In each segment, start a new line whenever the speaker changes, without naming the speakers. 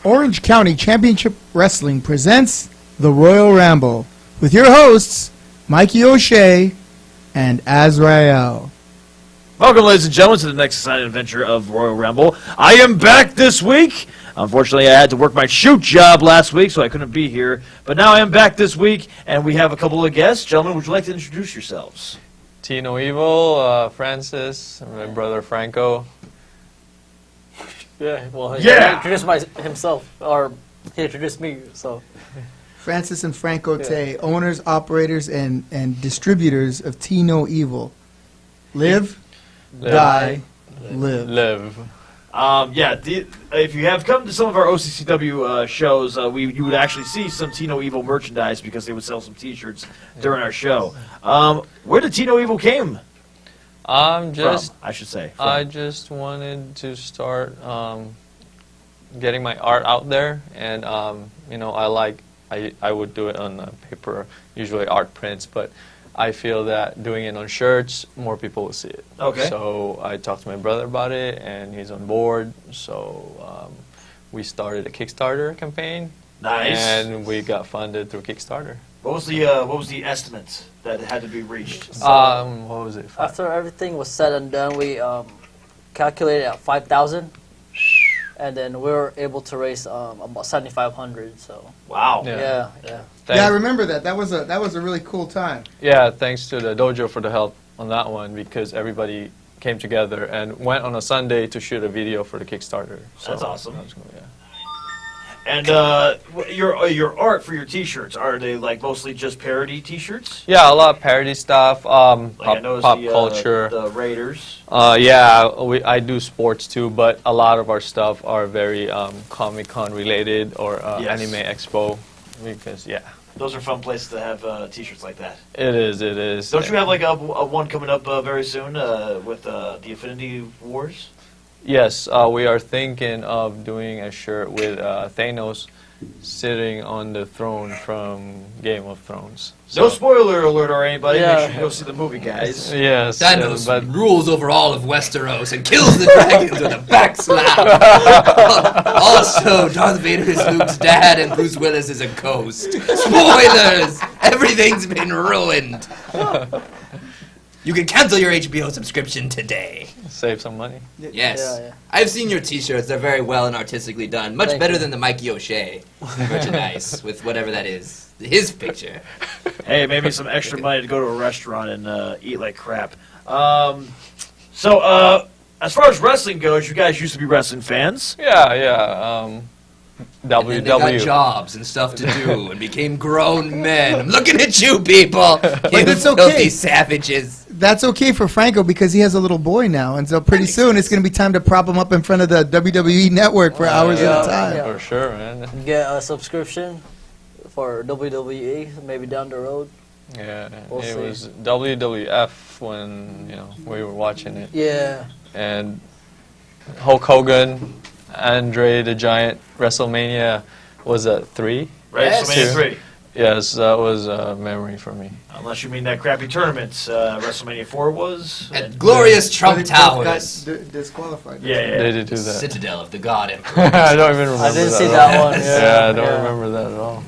Orange County Championship Wrestling presents the Royal Ramble with your hosts, Mikey O'Shea and Azrael.
Welcome, ladies and gentlemen, to the next exciting adventure of Royal Ramble. I am back this week. Unfortunately, I had to work my shoot job last week, so I couldn't be here. But now I am back this week, and we have a couple of guests. Gentlemen, would you like to introduce yourselves?
Tino Evil, Francis, and my brother Franco.
Yeah, well, he
Yeah.
introduced himself, or he introduced me, so.
Francis and Franco Tay, owners, operators, and distributors of Tino Evil. Live, die, live.
If you have come to some of our OCCW shows, you would actually see some Tino Evil merchandise because they would sell some T-shirts during our show. Where did Tino Evil came from, I should say?
I just wanted to start getting my art out there, and I would do it on paper, usually art prints, but I feel that doing it on shirts, more people will see it.
Okay.
So I talked to my brother about it, and he's on board. So we started a Kickstarter campaign.
Nice.
And we got funded through Kickstarter.
What was the estimate that had to be reached?
What was it?
After everything was said and done, we calculated at 5,000, and then we were able to raise about 7,500. So.
Wow.
Yeah.
Yeah, I remember that. That was a really cool time.
Yeah, thanks to the dojo for the help on that one, because everybody came together and went on a Sunday to shoot a video for the Kickstarter. So
That's awesome.
That was cool, yeah.
And your art for your T-shirts, are they like mostly just parody T-shirts?
Yeah, a lot of parody stuff,
I noticed
pop
the,
culture.
the Raiders.
I do sports too, but a lot of our stuff are very Comic-Con related or
Yes.
Anime Expo, because
Those are fun places to have T-shirts like that.
It is.
Don't you have like a one coming up very soon with the Infinity Wars?
Yes, we are thinking of doing a shirt with Thanos sitting on the throne from Game of Thrones.
No spoiler alert or anybody.
Yeah.
Make sure you go see the movie, guys.
Yes,
Thanos
but
rules over all of Westeros and kills the dragons with a back slap. Also, Darth Vader is Luke's dad and Bruce Willis is a ghost. Spoilers! Everything's been ruined. You can cancel your HBO subscription today.
save some money.
Yes.
Yeah.
I've seen your t-shirts. They're very well and artistically done. Much
Thank
better
you.
than the Mikey O'Shea merchandise with whatever that is. His picture.
Hey, maybe some extra money to go to a restaurant and eat like crap. So, as far as wrestling goes, you guys used to be wrestling fans.
Yeah.
And then they got
WW.
jobs and stuff to do and became grown men. I'm looking at you people. You
that's
filthy
okay.
savages.
That's okay for Franco because he has a little boy now, and so pretty soon it's going to be time to prop him up in front of the WWE Network for hours at a time.
Yeah.
For sure, man.
Get a subscription for WWE, maybe down the road.
Yeah,
We'll
it
see.
was WWF when we were watching it,
Yeah.
and Hulk Hogan, Andre the Giant, WrestleMania was at 3.
Right,
Yes.
WrestleMania 3.
Yes, that was a memory for me.
Unless you mean that crappy tournament WrestleMania 4 was.
At glorious Trump
But it both
Towers.
got disqualified.
Yeah.
They did do that.
Citadel of the God Emperor.
I don't even remember
I didn't
that
see
at
that
all.
one.
Yeah, I don't remember that at all.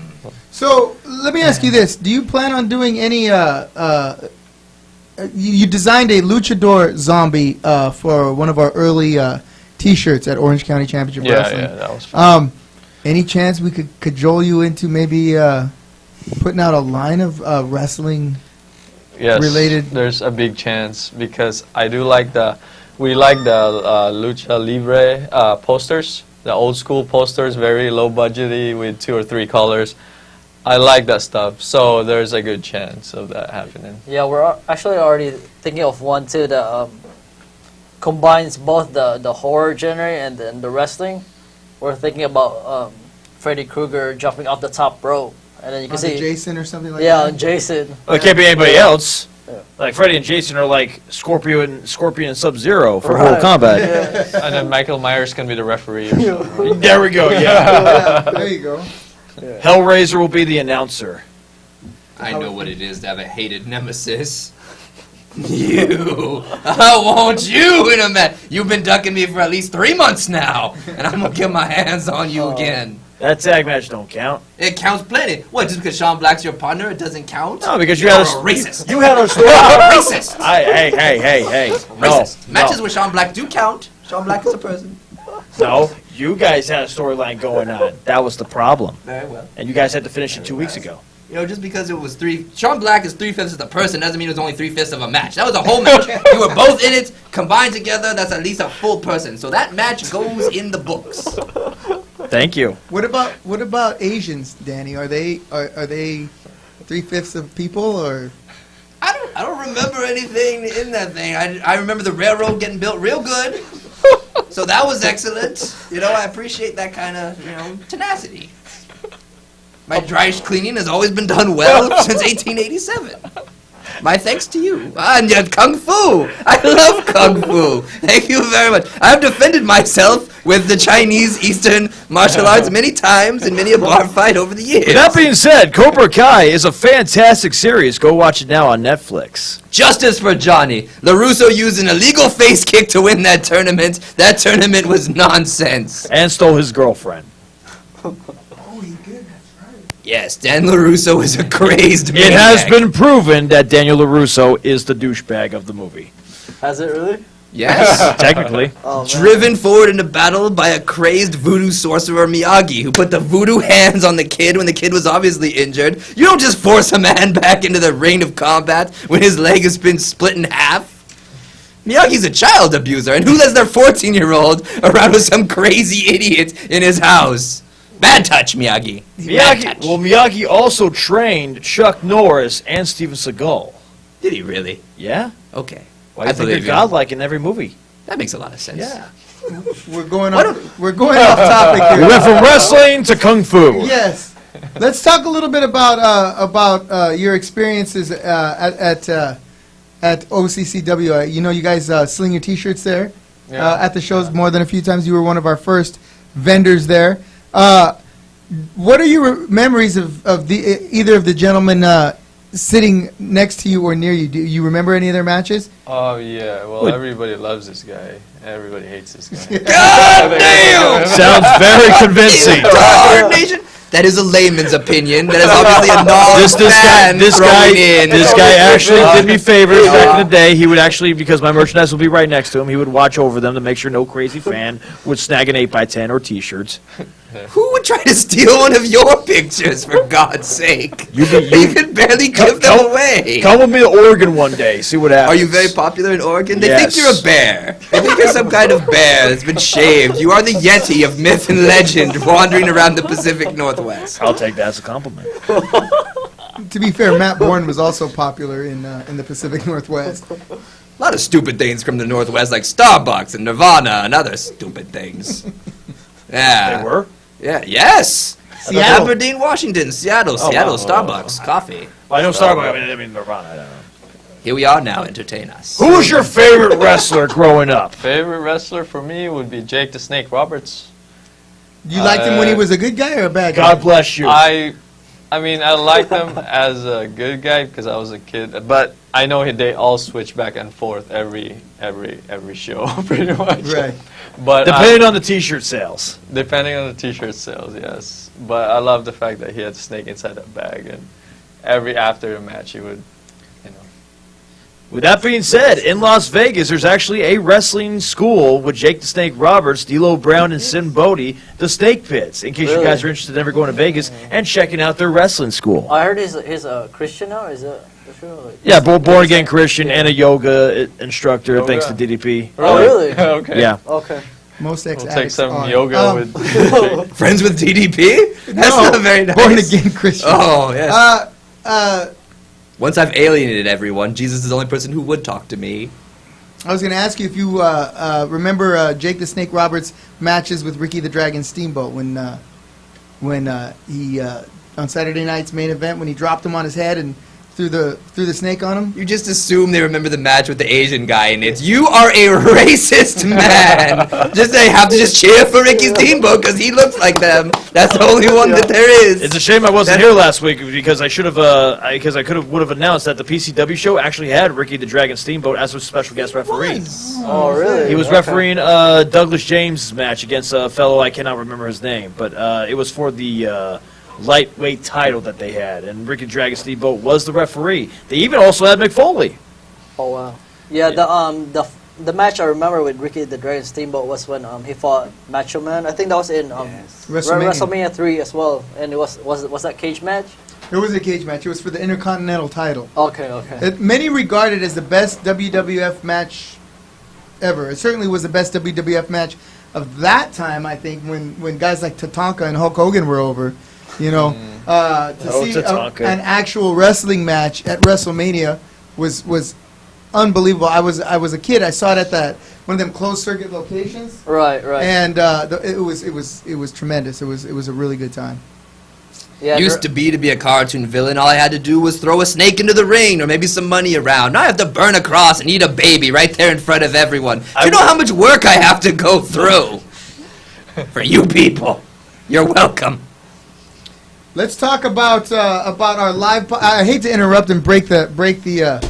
So let me ask you this: do you plan on doing any? You designed a luchador zombie for one of our early T-shirts at Orange County Championship Wrestling.
Yeah, that was fun.
Any chance we could cajole you into maybe putting out a line of wrestling?
Yes,
related-
there's a big chance because we like the Lucha Libre posters, the old school posters, very low budgety with 2 or 3 colors. I like that stuff, so there's a good chance of that happening.
Yeah, we're actually already thinking of one too that combines both the horror genre and then the wrestling. We're thinking about Freddy Krueger jumping off the top rope, and then you can
On the
see
Jason or something like
yeah,
that?
and Jason.
Well, it can't be anybody else.
Yeah.
Like Freddy and Jason are like Scorpion and Sub-Zero for
Right.
Mortal Kombat.
Yeah.
And then Michael Myers can be the referee. Or something.
There we go. Yeah.
Yeah, there you go.
Hellraiser will be the announcer.
I know what it is to have a hated nemesis. You. I want you in a match. You've been ducking me for at least 3 months now, and I'm gonna get my hands on you again.
That tag match don't count.
It counts plenty. What? Just because Sean Black's your partner, it doesn't count?
No, because
You're a racist.
You had a story.
You're a racist.
Hey. No.
Racist. Matches with Sean Black do count. Sean Black is a person.
No, you guys had a storyline going on. That was the problem.
Very well.
And you guys had to finish it 2 weeks ago.
You know, just because it was Sean Black is 3/5 of the person doesn't mean it was only 3/5 of a match. That was a whole match. You were both in it, combined together. That's at least a full person. So that match goes in the books.
Thank you.
What about Asians, Danny? Are they 3/5 of people or?
I don't remember anything in that thing. I remember the railroad getting built real good. So that was excellent. You know, I appreciate that kind of, tenacity. My dry cleaning has always been done well since 1887. My thanks to you. And Kung Fu. I love Kung Fu. Thank you very much. I've defended myself with the Chinese Eastern martial arts many times in many a bar fight over the years.
That being said, Cobra Kai is a fantastic series. Go watch it now on Netflix.
Justice for Johnny. LaRusso used an illegal face kick to win that tournament. That tournament was nonsense.
And stole his girlfriend.
Yes, Dan LaRusso is a crazed
It has
maniac.
been proven that Daniel LaRusso is the douchebag of the movie.
Has it really?
Yes.
Technically.
Oh, man.
Driven forward into battle by a crazed voodoo sorcerer Miyagi, who put the voodoo hands on the kid when the kid was obviously injured. You don't just force a man back into the ring of combat when his leg has been split in half. Miyagi's a child abuser, and who lets their 14-year-old around with some crazy idiot in his house? Bad touch, Miyagi. Bad touch.
Miyagi also trained Chuck Norris and Steven Seagal.
Did he really?
Yeah?
Okay.
Why do you think they're godlike in every movie?
That makes a lot of sense.
Yeah.
We're going off topic here.
We went from wrestling to kung fu.
Yes. Let's talk a little bit about your experiences at OCCW. You know, you guys sling your T-shirts there at the shows more than a few times. You were one of our first vendors there. What are your memories of either of the gentlemen sitting next to you or near you? Do you remember any of their matches?
Oh, yeah. Well, everybody loves this guy. Everybody hates this guy.
God damn!
Sounds very convincing.
Darnation. That is a layman's opinion. That is obviously a non-fan
This guy actually did me favors back in the day. He would actually, because my merchandise would be right next to him, he would watch over them to make sure no crazy fan would snag an 8x10 or T-shirts.
Who would try to steal one of your pictures, for God's sake? You could barely give them away.
Come with me to Oregon one day, see what happens.
Are you very popular in Oregon? They
Yes.
think you're a bear. They think you're some kind of bear that's been shaved. You are the Yeti of myth and legend wandering around the Pacific Northwest.
I'll take that as a compliment.
To be fair, Matt Bourne was also popular in the Pacific Northwest.
A lot of stupid things from the Northwest, like Starbucks and Nirvana and other stupid things. Yeah.
They were?
Yeah, yes.
Seattle.
Aberdeen, Washington, Seattle, Starbucks, coffee.
I know Starbucks. I mean Nirvana. I don't know.
Here we are now. Entertain us.
Who was your favorite wrestler growing up?
Favorite wrestler for me would be Jake the Snake Roberts.
You liked him when he was a good guy or a bad guy?
God bless you.
I mean, I liked him as a good guy because I was a kid, but I know they all switch back and forth every show, pretty much.
Right.
But
Depending on the T-shirt sales.
depending on the T-shirt sales, yes. But I love the fact that he had the snake inside that bag, and after the match, he would,
With that being said, in Las Vegas, there's actually a wrestling school with Jake the Snake Roberts, D'Lo Brown, and Sin Bodie, the Snake Pits, in case you guys are interested in ever going to Vegas and checking out their wrestling school.
I heard he's a Christian now. Is that true? Like,
Yeah, born-again Christian and a yoga instructor, thanks to DDP.
Oh, really?
okay.
Yeah.
Okay.
Most
We'll take
ex-addicts
some
are.
yoga with.
Friends with DDP? That's
No,
not very nice.
born-again Christian.
Oh, yes.
Uh,
Once I've alienated everyone, Jesus is the only person who would talk to me.
I was going to ask you if you remember Jake the Snake Roberts' matches with Ricky the Dragon Steamboat when he on Saturday night's main event when he dropped him on his head and threw the snake on him.
You just assume they remember the match with the Asian guy, and it's, you are a racist man. They have to just cheer for Ricky Steamboat because he looks like them. That's the only one that there is.
It's a shame I wasn't here last week because I should have, because I would have announced that the PCW show actually had Ricky the Dragon Steamboat as a special guest referee.
Oh, really?
He was refereeing Douglas James' match against a fellow I cannot remember his name, but it was for the lightweight title that they had, and Ricky Dragon Steamboat was the referee. They even also had Mick Foley.
Oh wow! Yeah, the match I remember with Ricky the Dragon Steamboat was when he fought Macho Man. I think that was in WrestleMania 3 as well, and it was that cage match.
It was a cage match. It was for the Intercontinental title.
Okay.
Many regard it as the best WWF match ever. It certainly was the best WWF match of that time. I think when guys like Tatanka and Hulk Hogan were over. You know, to see an actual wrestling match at WrestleMania was unbelievable. I was a kid. I saw it at one of them closed circuit locations.
Right.
And it was tremendous. It was a really good time.
Yeah,
Used to be a cartoon villain. All I had to do was throw a snake into the ring or maybe some money around. Now I have to burn a cross and eat a baby right there in front of everyone. Do you know how much work I have to go through for you people? You're welcome.
Let's talk about our live. I hate to interrupt and break the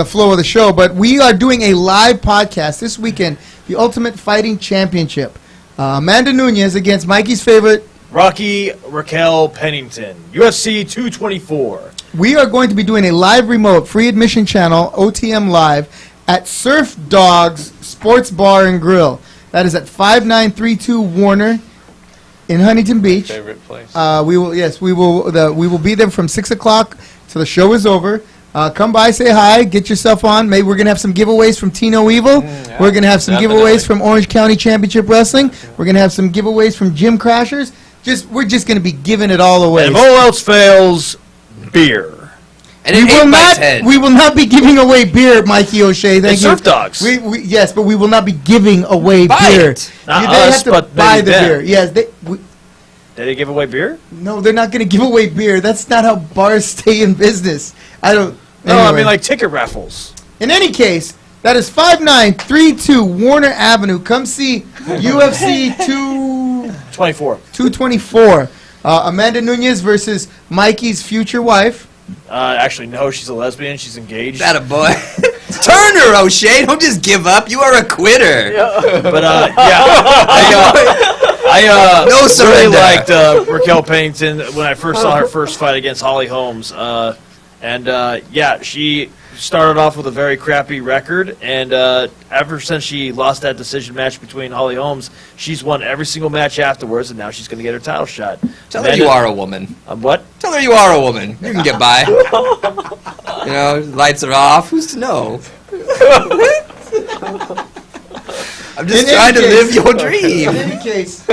flow of the show, but we are doing a live podcast this weekend. The Ultimate Fighting Championship. Amanda Nunes against Mikey's favorite,
Rocky Raquel Pennington. UFC 224.
We are going to be doing a live remote free admission channel, OTM Live, at Surf Dogs Sports Bar and Grill. That is at 5932 Warner in Huntington Beach.
Favorite place.
We will be there from 6 o'clock till the show is over. Come by, say hi, get yourself on. Maybe we're gonna have some giveaways from Tino Evil.
Yeah,
we're gonna have some
definitely.
giveaways from Orange County Championship Wrestling. We're gonna have some giveaways from Gym Crashers. We're just gonna be giving it all away.
And if all else fails, beer.
And
we will not be giving away beer, Mikey O'Shea. Thank you.
Surf Dogs.
Yes, but we will not be giving away beer.
Not
they
us,
have to
but
buy
maybe
the
them.
beer. Yes,
Did they give away beer?
no, they're not going to give away beer. That's not how bars stay in business.
No, I mean like ticket raffles.
In any case, that is 5932 Warner Avenue. Come see UFC 224. Amanda Nunes versus Mikey's future wife.
Actually, no, she's a lesbian. She's engaged.
That a boy. Turn her, O'Shea. Don't just give up. You are a quitter.
But I
No
really
surrender.
liked Raquel Pennington when I first saw her first fight against Holly Holmes. She started off with a very crappy record, and ever since she lost that decision match between Holly Holmes, she's won every single match afterwards, and now she's going to get her title shot.
Tell her you are a woman.
What?
Tell her you are a woman. You can get by. You know, lights are off. Who's to know? I'm just trying to live your dream.
In any case,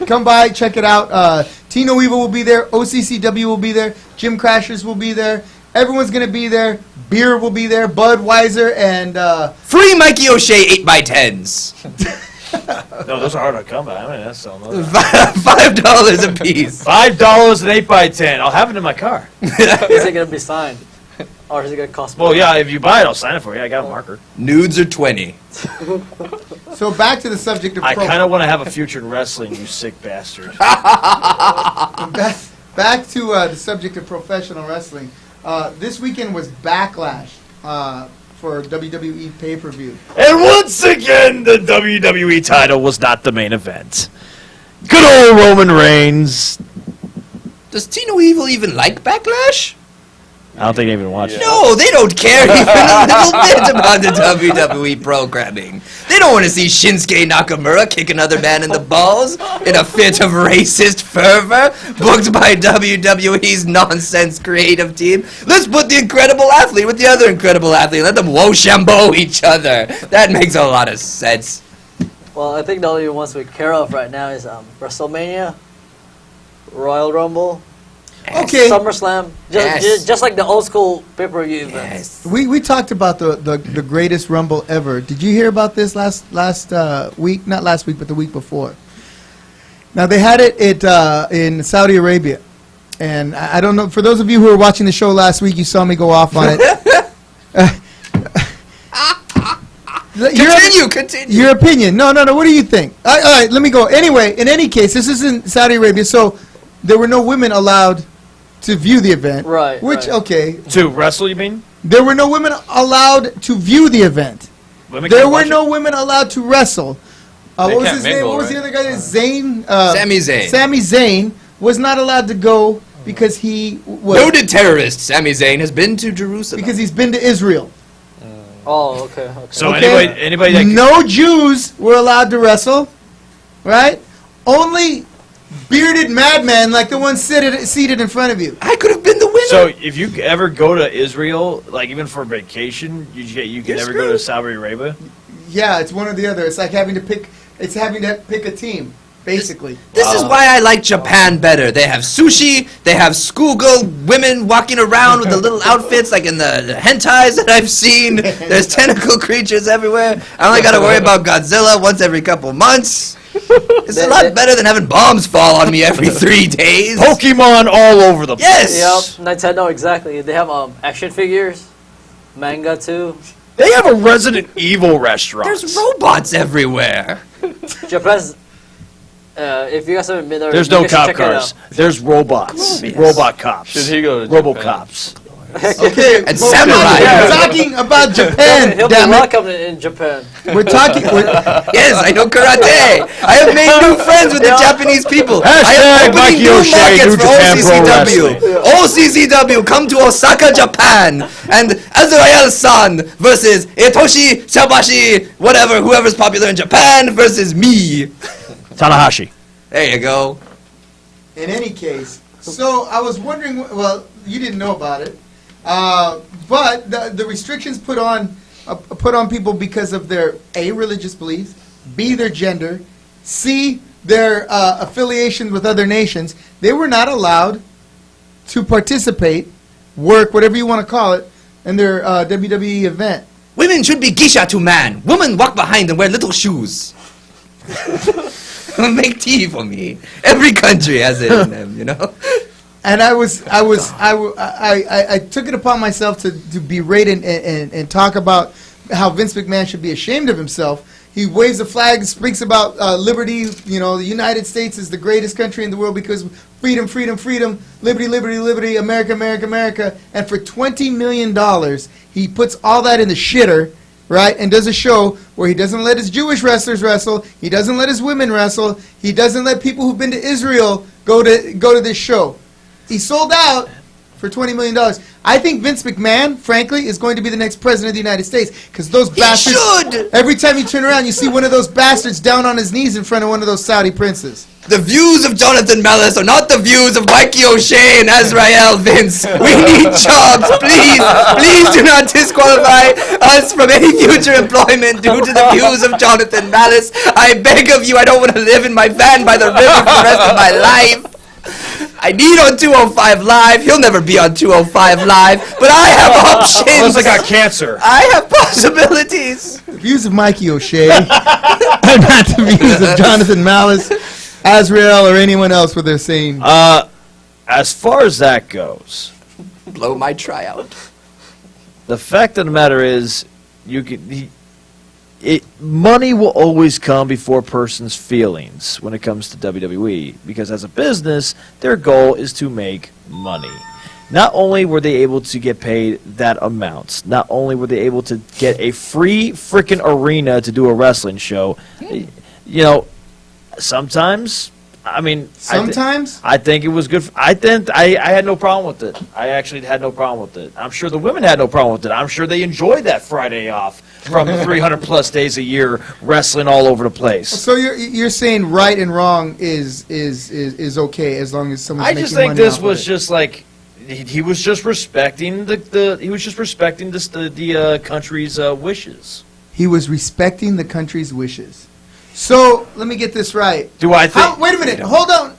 come by, check it out. Tino Evil will be there. OCCW will be there. Gym Crashers will be there. Everyone's going to be there. Beer will be there. Budweiser and...
Free Mikey O'Shea 8x10s.
No, those are hard to come by. I mean, that's so much.
$5 a piece.
$5 an 8x10. I'll have it in my car.
Is it gonna be signed, or is it gonna cost more?
Well, yeah, if you buy it, I'll sign it for you. I got a marker.
Nudes are 20.
So back to the subject of...
I kind of want to have a future in wrestling, you sick bastard.
Back to the subject of professional wrestling. This weekend was Backlash for WWE pay-per-view.
And once again, the WWE title was not the main event. Good old Roman Reigns.
Does Tino Evil even like Backlash?
I don't think they even watched it.
No, they don't care even a little bit about the WWE programming. They don't want to see Shinsuke Nakamura kick another man in the balls in a fit of racist fervor booked by WWE's nonsense creative team. Let's put the incredible athlete with the other incredible athlete. Let them Woshambo each other. That makes a lot of sense.
Well, I think the only ones we care of right now is WrestleMania, Royal Rumble,
Okay.
SummerSlam, just like the old school pay-per-view events.
We talked about the greatest Rumble ever. Did you hear about this last week? Not last week, but the week before. Now, they had it in Saudi Arabia. And I don't know, for those of you who were watching the show last week, you saw me go off on it.
Continue.
Your opinion. No. What do you think? All right, let me go. Anyway, in any case, this is in Saudi Arabia, so there were no women allowed to view the event.
Right.
Okay.
To wrestle, you mean?
There were no women allowed to view the event.
Women
There
can't
were
watch
no women allowed to wrestle. What was his name? What was the other guy? Zayn.
Sami Zayn.
Sami Zayn was not allowed to go because he was
Noted terrorist Sami Zayn has been to Jerusalem.
because he's been to Israel.
Oh, okay.
So
Okay.
anybody that
No Jews were allowed to wrestle, right? Only bearded madmen like the one seated in front of you.
I could have been the winner.
So if you ever go to Israel, like even for vacation, you can never go to Saudi Arabia.
Yeah, it's one or the other. It's like having to pick a team, basically.
This is why I like Japan better. They have sushi, they have schoolgirl women walking around with the little outfits like in the hentais that I've seen. There's tentacle creatures everywhere. I only got to worry about Godzilla once every couple months. It's a lot better than having bombs fall on me every 3 days.
Pokemon all over the place.
Yes!
Yep, Nintendo, exactly. They have action figures, manga too.
They have a Resident Evil restaurant.
There's robots everywhere.
Japan's. If you guys haven't been there,
There's
you
no
guys should
cop
check it
cars.
out.
There's robots.
Yes.
Robot cops.
Should he go to Japan?
Robocops.
Okay,
And
well,
samurai.
We're talking about Japan.
He'll be
Damn it.
welcome in Japan.
We're talking.
Yes, I know karate. I have made new friends with the Japanese people. I am
Hashtag
opening
Mikey
new
O'Shea,
markets
New
for
Japan Pro
OCCW. OCCW, come to Osaka, Japan. And Azrael-san versus Itoshi, Shabashi, whoever's popular in Japan versus me.
Tanahashi.
There you go.
In any case, so I was wondering. Well, you didn't know about it, but the restrictions put on people because of their A, religious beliefs, B, their gender, C, their affiliation with other nations. They were not allowed to participate, work, whatever you want to call it, in their WWE event.
Women should be geisha to man. Women walk behind and wear little shoes. Make tea for me. Every country has it in them, you know.
And I took it upon myself to berate and talk about how Vince McMahon should be ashamed of himself. He waves a flag, speaks about liberty. You know, the United States is the greatest country in the world because freedom, freedom, freedom, liberty, liberty, liberty, America, America, America. And for $20 million, he puts all that in the shitter, right, and does a show where he doesn't let his Jewish wrestlers wrestle, he doesn't let his women wrestle, he doesn't let people who've been to Israel go to this show. He sold out for $20 million. I think Vince McMahon, frankly, is going to be the next president of the United States because those bastards.
Should.
Every time you turn around, you see one of those bastards down on his knees in front of one of those Saudi princes.
The views of Jonathan Malice are not the views of Mikey O'Shea and Azrael, Vince. We need jobs, please. Please do not disqualify us from any future employment due to the views of Jonathan Malice. I beg of you, I don't want to live in my van by the river for the rest of my life. I need on 205 Live. He'll never be on 205 Live, but I have options.
Unless I got cancer.
I have possibilities.
The views of Mikey O'Shea are not the views of Jonathan Malice, Azrael, or anyone else what they're saying.
As far as that goes,
Blow my tryout.
the fact of the matter is, money will always come before a person's feelings when it comes to WWE, because as a business, their goal is to make money. Not only were they able to get paid that amount, not only were they able to get a free freaking arena to do a wrestling show, you know, sometimes, I mean...
Sometimes?
I think it was good. I had no problem with it. I actually had no problem with it. I'm sure the women had no problem with it. I'm sure they enjoyed that Friday off from 300 plus days a year wrestling all over the place.
So you're saying right and wrong is okay as long as someone's
I
making
just think
money
this
off
was
of it.
just like he was just respecting the country's wishes.
He was respecting the country's wishes. So let me get this right.
Do I think?
Wait a minute. Hold on.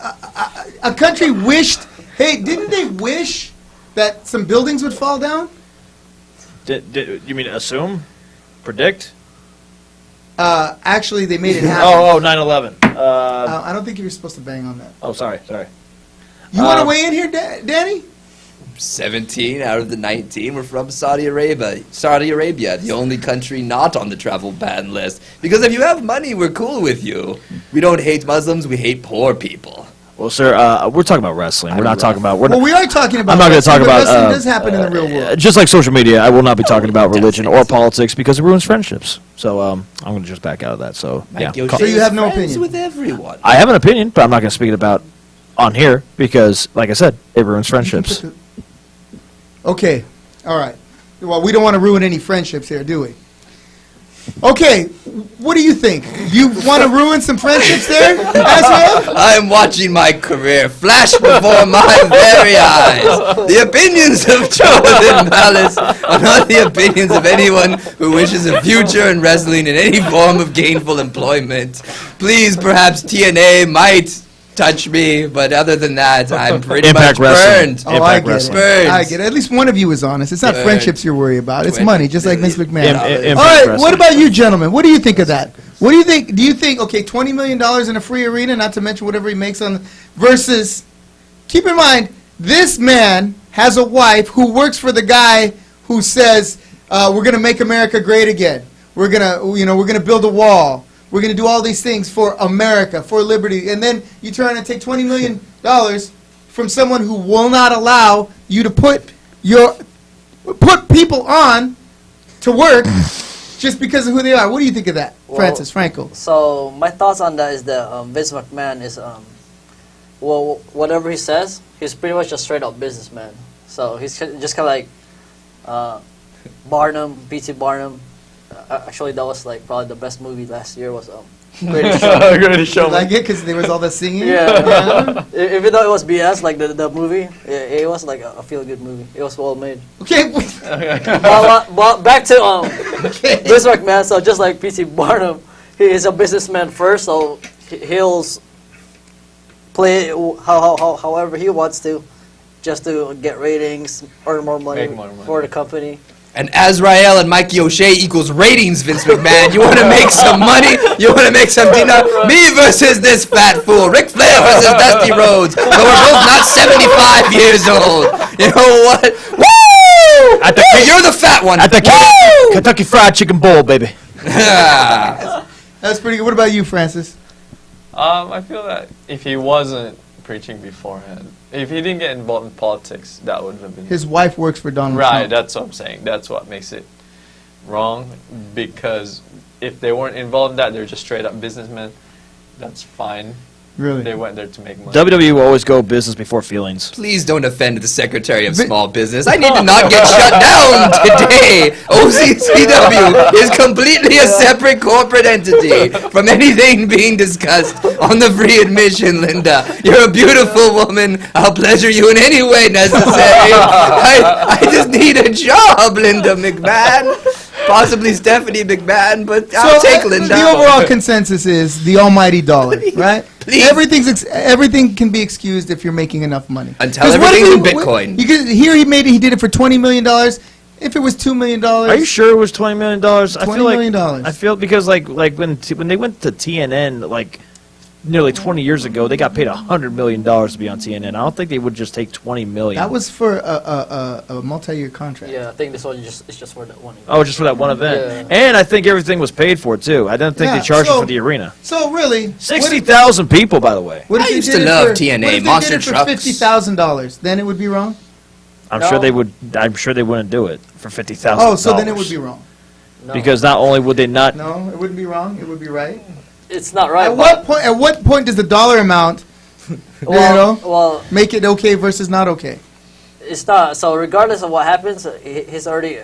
A country wished. Hey, didn't they wish that some buildings would fall down?
Did you mean assume? Predict?
Actually, they made it happen.
Oh, 9/11.
I don't think you were supposed to bang on that.
Oh, sorry.
You want to weigh in here, Danny?
17 out of the 19 were from Saudi Arabia. Saudi Arabia, the only country not on the travel ban list. Because if you have money, we're cool with you. We don't hate Muslims, we hate poor people.
Well, sir, we're talking about wrestling. We're not talking about.
Well, we are talking about.
I'm not going to talk about.
Wrestling does happen in the real world.
Just like social media, I will not be talking about religion or politics because it ruins friendships. So I'm going to just back out of that. So yeah.
So you have no opinion
with everyone.
I have an opinion, but I'm not going to speak it about on here because, like I said, it ruins friendships.
Okay, all right. Well, we don't want to ruin any friendships here, do we? Okay, what do you think? You want to ruin some friendships there, Azrael?
I am watching my career flash before my very eyes. The opinions of Jordan Palace are not the opinions of anyone who wishes a future in wrestling in any form of gainful employment. Please, perhaps TNA might touch me, but other than that, I'm pretty
Impact
much burned.
Oh, I get it.
Burned.
I get it. At least one of you is honest. It's not
Burned.
friendships you're worried about. It's money, just like Vince McMahon.
Impact
All right,
Wrestling.
what about you, gentlemen? What do you think of that? What do you think? Do you think, okay, $20 million in a free arena, not to mention whatever he makes on, versus, keep in mind, this man has a wife who works for the guy who says, we're going to make America great again. We're going to build a wall. We're going to do all these things for America, for liberty. And then you turn and take $20 million from someone who will not allow you to put people on to work just because of who they are. What do you think of that, Francis Franco?
So my thoughts on that is that Vince McMahon is, well, whatever he says, he's pretty much a straight-up businessman. So he's just kind of like Barnum, P.T. Barnum. Actually, that was like probably the best movie last year was Greatest Showman.
Greatest
You
Showman.
like it because there was all the singing?
Yeah. Even though it was BS, like the movie, it was like a feel-good movie. It was well made.
Okay.
But back to Vince McMahon. So just like P.T. Barnum, he is a businessman first, so he'll play however he wants to, just to get ratings, earn more money,
Make more money.
for the company.
And Azrael and Mikey O'Shea equals ratings, Vince McMahon. You want to make some money? You want to make some dinner? Me versus this fat fool. Ric Flair versus Dusty Rhodes. But we're both not 75 years old. You know what? Woo! You're the fat one.
At the Kentucky Fried Chicken Bowl, baby.
That's pretty good. What about you, Francis?
I feel that if he wasn't preaching beforehand, if he didn't get involved in politics, that would have been...
His wife works for Donald
Right,
Trump.
that's what I'm saying. That's what makes it wrong, because if they weren't involved in that, they're just straight up businessmen, that's fine.
Really?
They went there to make money.
WWE will always go business before feelings.
Please don't offend the Secretary of Small Business. I need to not get shut down today. OCCW is completely a separate corporate entity from anything being discussed on the free admission, Linda. You're a beautiful woman. I'll pleasure you in any way necessary. I just need a job, Linda McMahon. Possibly Stephanie McMahon, but I'll take Linda.
The overall consensus is the almighty dollar, right?
Please.
Everything can be excused if you're making enough money.
Until
'Cause what if
everything's in
he-
Bitcoin.
You could, here he did it for $20 million. If it was $2 million,
Are you sure it was $20 million?
$20 million.
I feel because like when they went to TNN like nearly 20 years ago, they got paid $100 million to be on TNN. I don't think they would just take $20 million.
That was for a multi-year contract.
Yeah, I think this one is just for that one event.
Oh, just for that one event.
Yeah.
And I think everything was paid for too. I didn't think
Yeah,
they charged
so-
you for the arena.
So really,
60,000 people, by the way.
What if
I
they
used
did
to
it
love
for-
TNA,
what if they
monster
did it for
trucks.
$50,000? Then it would be wrong.
I'm
No.
sure they would. I'm sure they wouldn't do it for $50,000.
Oh, so then it would be wrong.
No.
Because not only would they not.
No, it wouldn't be wrong. It would be right.
It's not right.
At what point does the dollar amount,
well,
make it okay versus not okay?
it's not. So regardless of what happens, he's already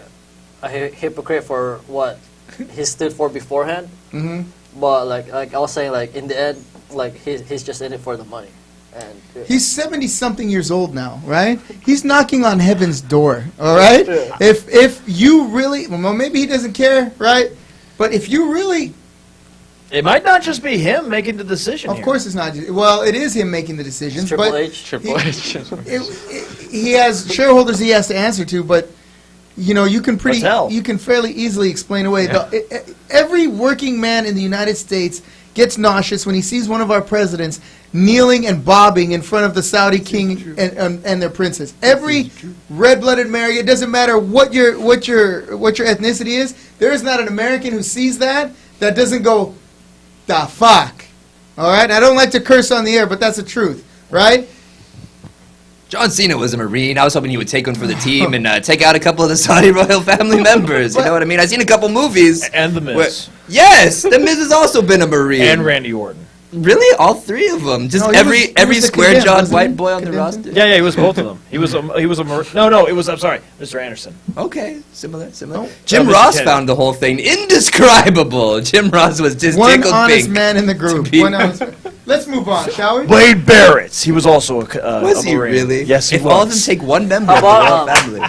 a hypocrite for what he stood for beforehand.
Hmm.
But like I was saying, like in the end, like he's just in it for the money. And
He's 70-something years old now, right? He's knocking on heaven's door, all right?
Yeah.
If you really, well, maybe he doesn't care, right? But if you really,
It might not just be him making the decision.
of
here.
course it's not, well, it is him making the decisions,
Triple
but
H.
Triple H.
he has shareholders he has to answer to, but you
Let's help.
can fairly easily explain away. Every working man in the United States gets nauseous when he sees one of our presidents kneeling and bobbing in front of the Saudi king and their princess. Every red-blooded American, it doesn't matter what your ethnicity is, there is not an American who sees that doesn't go, the fuck. All right? I don't like to curse on the air, but that's the truth, right?
John Cena was a Marine. I was hoping you would take one for the team and take out a couple of the Saudi royal family members. You know what I mean? I've seen a couple movies.
And The Miz.
Yes, The Miz has also been a Marine.
And Randy Orton.
Really? All three of them? Just
No,
every
the
square-jawed
condemned,
white
wasn't
boy
he?
on the
Condemned?
roster?
Yeah, he was both of them. He was a no, it was, I'm sorry, Mr. Anderson.
Okay, similar.
Oh.
Jim
No, Mr.
Ross
Kennedy.
found the whole thing indescribable. Jim Ross was just
One
tickled
honest
pink.
man in the group.
to be-
One honest man. Let's move on, shall we?
Wade Barrett. He was also a
Was
a
he
Marine.
really?
Yes, he
if
was.
all of them take one member
How
of the royal
about,
family.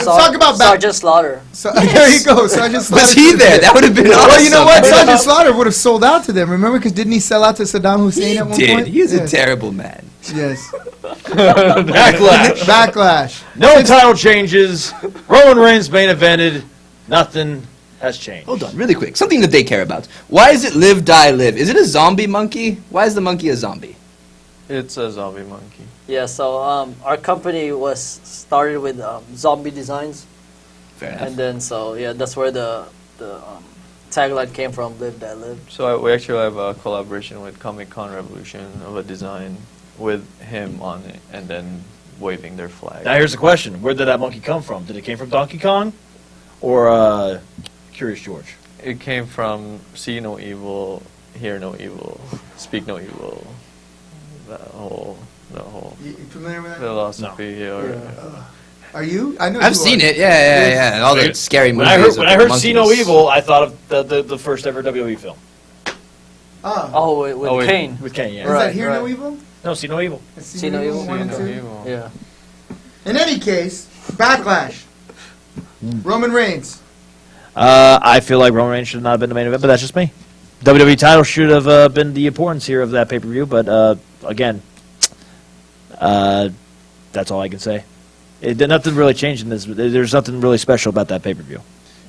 talk about
Sergeant Slaughter.
So, there you go. Sergeant Slaughter.
Was he there? That would have been awesome.
Well, you know what? Sergeant Slaughter would have sold out to them. Remember? Because didn't he sell out to Saddam Hussein
He
at one
did.
point?
He's a
Yes.
terrible man.
Yes.
Backlash.
Backlash.
No title changes. Roman Reigns main evented. Nothing has changed.
Hold on, really quick. Something that they care about. Why is it live, die, live? Is it a zombie monkey? Why is the monkey a zombie?
It's a zombie monkey.
Yeah, so our company was started with zombie designs,
Fair
and then so yeah, that's where the tagline came from: "Live, Die, Live."
So we actually have a collaboration with Comic Con Revolution of a design with him on it, and then waving their flag.
Now here's the question: where did that monkey come from? Did it came from Donkey Kong, or Curious George?
It came from see no evil, hear no evil, speak no evil. The whole
You familiar with that?
philosophy. Or,
Are you? I know
I've
you
seen
are.
it. Yeah. All the scary
When
movies.
I heard "See No Evil," I thought of the first ever WWE film
Oh.
Oh, with
wait.
Kane.
with Kane. Yeah.
Is
Right,
that Hear No
right.
Evil?
No, "See No Evil."
See No Evil 1 and
See no
2?
evil.
Yeah.
In any case, Backlash. Roman Reigns.
I feel like Roman Reigns should not have been the main event, but that's just me. WWE title should have been the importance here of that pay-per-view, but again, that's all I can say. Nothing really changed in this. There's nothing really special about that pay-per-view.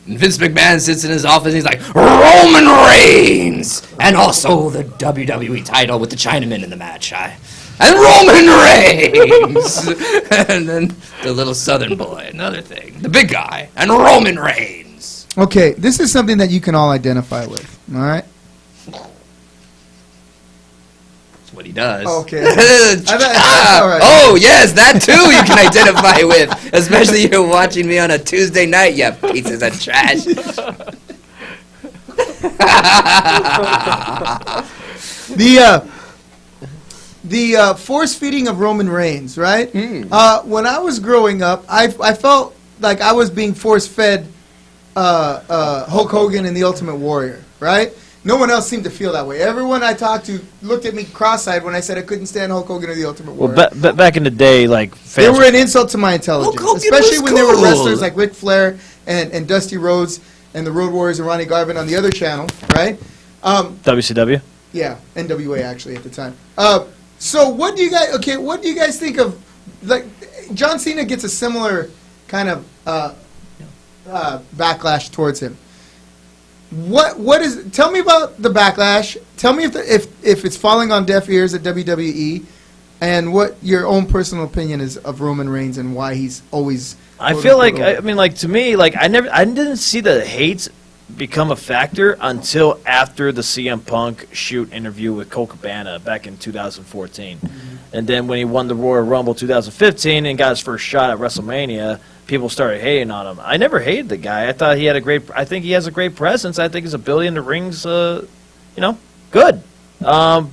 And Vince McMahon sits in his office and he's like, Roman Reigns! And also the WWE title with the Chinaman in the match. And Roman Reigns! And then the little southern boy, another thing. The big guy. And Roman Reigns.
Okay, this is something that you can all identify with, all right?
That's what he does.
Okay.
Ah,
all right.
Oh, yes, that too you can identify with. Especially you're watching me on a Tuesday night, you pieces of trash.
The force feeding of Roman Reigns, right? When I was growing up, I felt like I was being force fed Hulk Hogan and the Ultimate Warrior, right? No one else seemed to feel that way. Everyone I talked to looked at me cross-eyed when I said I couldn't stand Hulk Hogan or the Ultimate Warrior.
Well, back in the day, like
They
fans
were an insult to my intelligence,
Hulk Hogan
especially
was
when there were
cool.
wrestlers like Ric Flair and Dusty Rhodes and the Road Warriors and Ronnie Garvin on the other channel, right?
WCW.
Yeah, NWA actually at the time. So what do you guys? Okay, what do you guys think of? Like, John Cena gets a similar kind of backlash towards him. What is? Tell me about the backlash. Tell me if it's falling on deaf ears at WWE, and what your own personal opinion is of Roman Reigns and why he's always.
I feel like to me, like I didn't see the hate become a factor until after the CM Punk shoot interview with Cole Cabana back in 2014, and then when he won the Royal Rumble 2015 and got his first shot at WrestleMania, people started hating on him. I never hated the guy. I thought he had I think he has a great presence. I think his ability in the rings, good.
So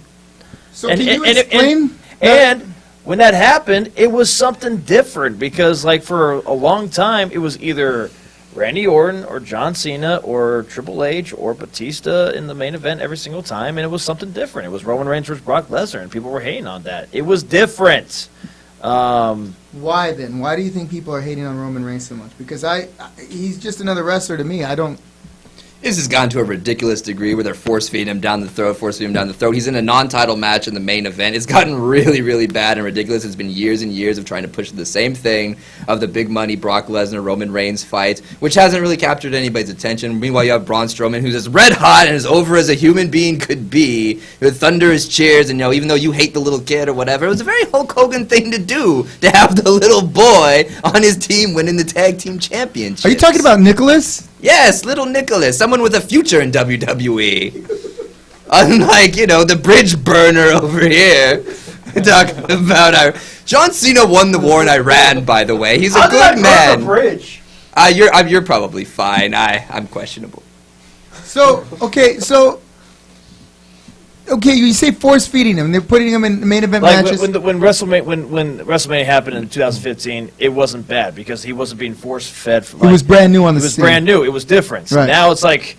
can you explain?
And when that happened, it was something different because, like, for a long time, it was either Randy Orton or John Cena or Triple H or Batista in the main event every single time, and it was something different. It was Roman Reigns versus Brock Lesnar, and people were hating on that. It was different.
Why then? Why do you think people are hating on Roman Reigns so much? Because he's just another wrestler to me. I don't.
This has gone to a ridiculous degree where they're force-feeding him down the throat, He's in a non-title match in the main event. It's gotten really, really bad and ridiculous. It's been years and years of trying to push the same thing of the big money Brock Lesnar, Roman Reigns fight, which hasn't really captured anybody's attention. Meanwhile, you have Braun Strowman, who's as red hot and as over as a human being could be, with thunderous cheers, and even though you hate the little kid or whatever, it was a very Hulk Hogan thing to do, to have the little boy on his team winning the tag team championship.
Are you talking about Nicholas?
Yes, little Nicholas, someone with a future in WWE. Unlike, the bridge burner over here. Talking about John Cena won the war in Iran, by the way. He's a good man.
Bridge?
You're probably fine. I'm questionable.
Okay, you say force feeding him. They're putting him in main event
like
matches.
When WrestleMania happened in 2015, it wasn't bad because he wasn't being force fed.
He was brand new on the scene.
It was brand new. It was different.
Right.
Now it's like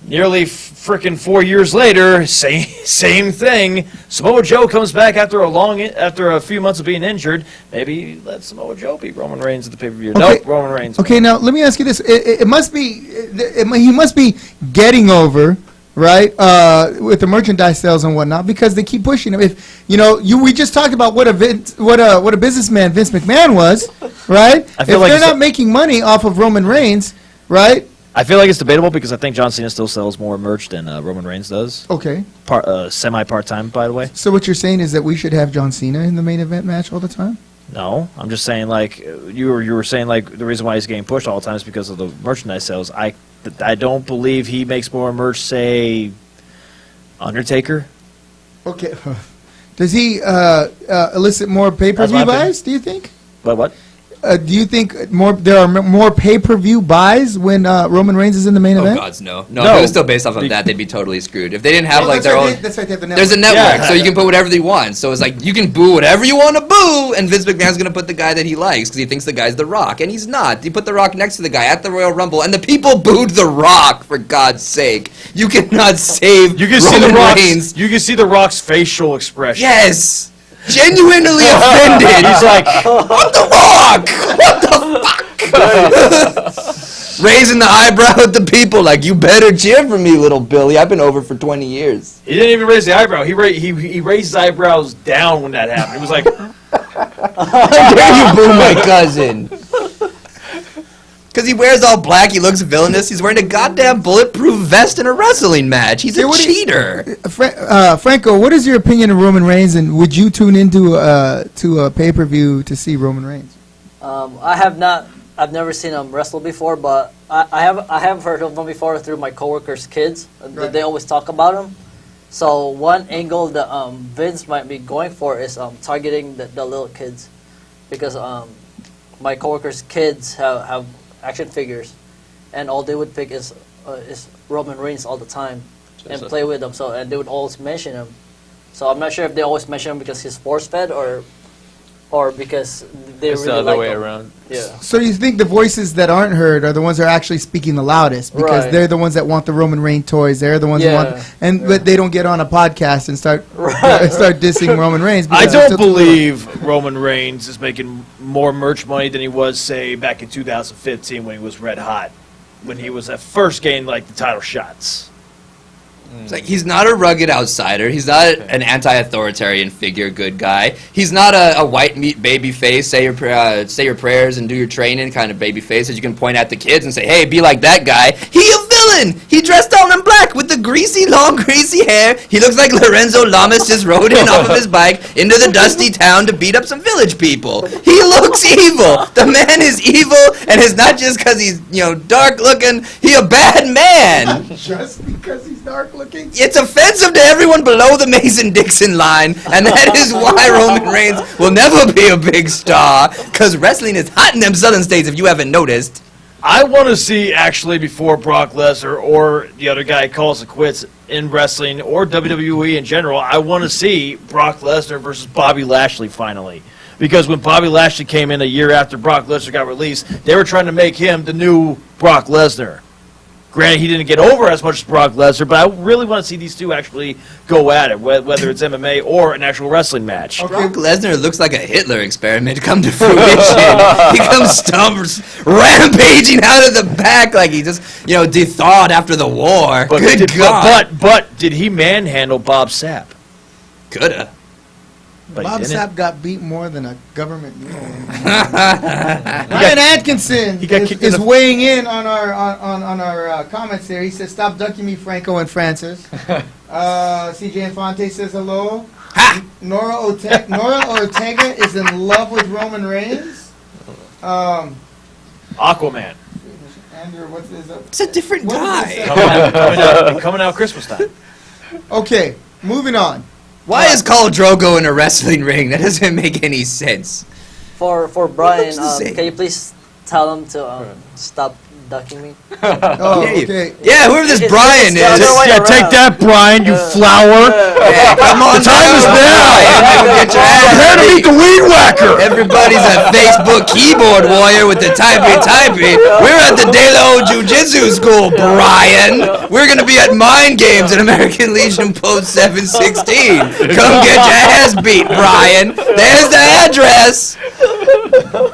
nearly frickin' 4 years later, same thing. Samoa Joe comes back after a few months of being injured. Maybe let Samoa Joe beat Roman Reigns at the pay-per-view.
Okay.
Nope, Roman Reigns.
Okay, now let me ask you this: it must be he must be getting over. Right, with the merchandise sales and whatnot, because they keep pushing him. If we just talked about what a businessman Vince McMahon was, right? If they're not making money off of Roman Reigns, right?
I feel like it's debatable because I think John Cena still sells more merch than Roman Reigns does.
Okay.
Semi-part-time, by the way.
So what you're saying is that we should have John Cena in the main event match all the time?
No, I'm just saying like you were saying like the reason why he's getting pushed all the time is because of the merchandise sales. I don't believe he makes more merch, say, Undertaker.
Okay. Does he elicit more pay-per-view buys, do you think?
What?
Do you think there are more pay-per-view buys when Roman Reigns is in the main event?
Oh, gods, no. No, if it was still based off of that, they'd be totally screwed. If they didn't have, their own...
That's right, they have the network.
There's a network, so you can put whatever they want. So it's like, you can boo whatever you want to boo, and Vince McMahon's going to put the guy that he likes, because he thinks the guy's The Rock, and he's not. He put The Rock next to the guy at the Royal Rumble, and the people booed The Rock, for God's sake. You cannot save Roman Reigns.
You can see The Rock's facial expression.
Yes! Genuinely offended.
He's like,
I'm The Rock! What the fuck? Raising the eyebrow at the people like, you better cheer for me, little Billy. I've been over for 20 years.
He didn't even raise the eyebrow. He raised his eyebrows down when that happened. He was like,
how dare you boo my cousin? Because he wears all black, he looks villainous. He's wearing a goddamn bulletproof vest in a wrestling match. He's a cheater.
Franco, what is your opinion of Roman Reigns, and would you tune into to a pay-per-view to see Roman Reigns?
I've never seen him wrestle before, but I have heard of him before through my coworkers' kids.
Right.
They always talk about him. So one angle that Vince might be going for is targeting the little kids, because my coworkers' kids have action figures, and all they would pick is Roman Reigns all the time and play with them. So and they would always mention him. So I'm not sure if they always mention him because he's force fed or because they
it's
really
the other
like
way
him.
around.
Yeah.
So you think the voices that aren't heard are the ones that are actually speaking the loudest, because
Right.
they're the ones that want the Roman Reigns toys. They're the ones that want, but they don't get on a podcast and start dissing Roman Reigns.
I
because they're
don't
still-
believe Roman Reigns is making more merch money than he was, say, back in 2015 when he was red hot, when he was at first getting like the title shots.
It's like, he's not a rugged outsider. He's not an anti-authoritarian figure, good guy. He's not a white meat baby face, say your prayers and do your training kind of baby face that you can point at the kids and say, hey, be like that guy. He a villain! He dressed all in black with the long, greasy hair. He looks like Lorenzo Lamas just rode in off of his bike into the dusty town to beat up some village people. He looks evil. The man is evil, and it's not just because he's, dark looking. He a bad man.
Just because he's dark looking.
It's offensive to everyone below the Mason-Dixon line, and that is why Roman Reigns will never be a big star, because wrestling is hot in them southern states, if you haven't noticed.
I want to see, actually, before Brock Lesnar or the other guy calls it quits in wrestling or WWE in general, I want to see Brock Lesnar versus Bobby Lashley finally. Because when Bobby Lashley came in a year after Brock Lesnar got released, they were trying to make him the new Brock Lesnar. Granted, he didn't get over as much as Brock Lesnar, but I really want to see these two actually go at it, whether it's MMA or an actual wrestling match.
Brock Lesnar looks like a Hitler experiment come to fruition. He comes rampaging out of the back like he just, de-thawed after the war. Good God.
But did he manhandle Bob Sapp?
Coulda.
But
Bob
he didn't.
Sapp got beat more than a government mule. Ryan Atkinson is weighing in on our comments there. He says, "Stop ducking me, Franco and Francis." CJ Infante says hello. Nora Ortega is in love with Roman Reigns.
Aquaman.
Andrew, what's his?
It's a different guy.
Coming out Christmas time.
Okay, moving on.
Why is Khal Drogo in a wrestling ring? That doesn't make any sense.
For Brian,
What's to say?
can you please tell him to stop ducking me?
Oh, okay.
Yeah, whoever this Brian
it's the other
is.
way
Yeah,
around.
take that, Brian, you flower.
Yeah, come on,
The time is now.
Get your ass
Prepare to meet
beat.
the weed whacker.
Everybody's a Facebook keyboard warrior with the typey. We're at the De La Jiu-Jitsu school, Brian. We're going to be at Mind Games at American Legion Post 716. Come get your ass beat, Brian. There's the address.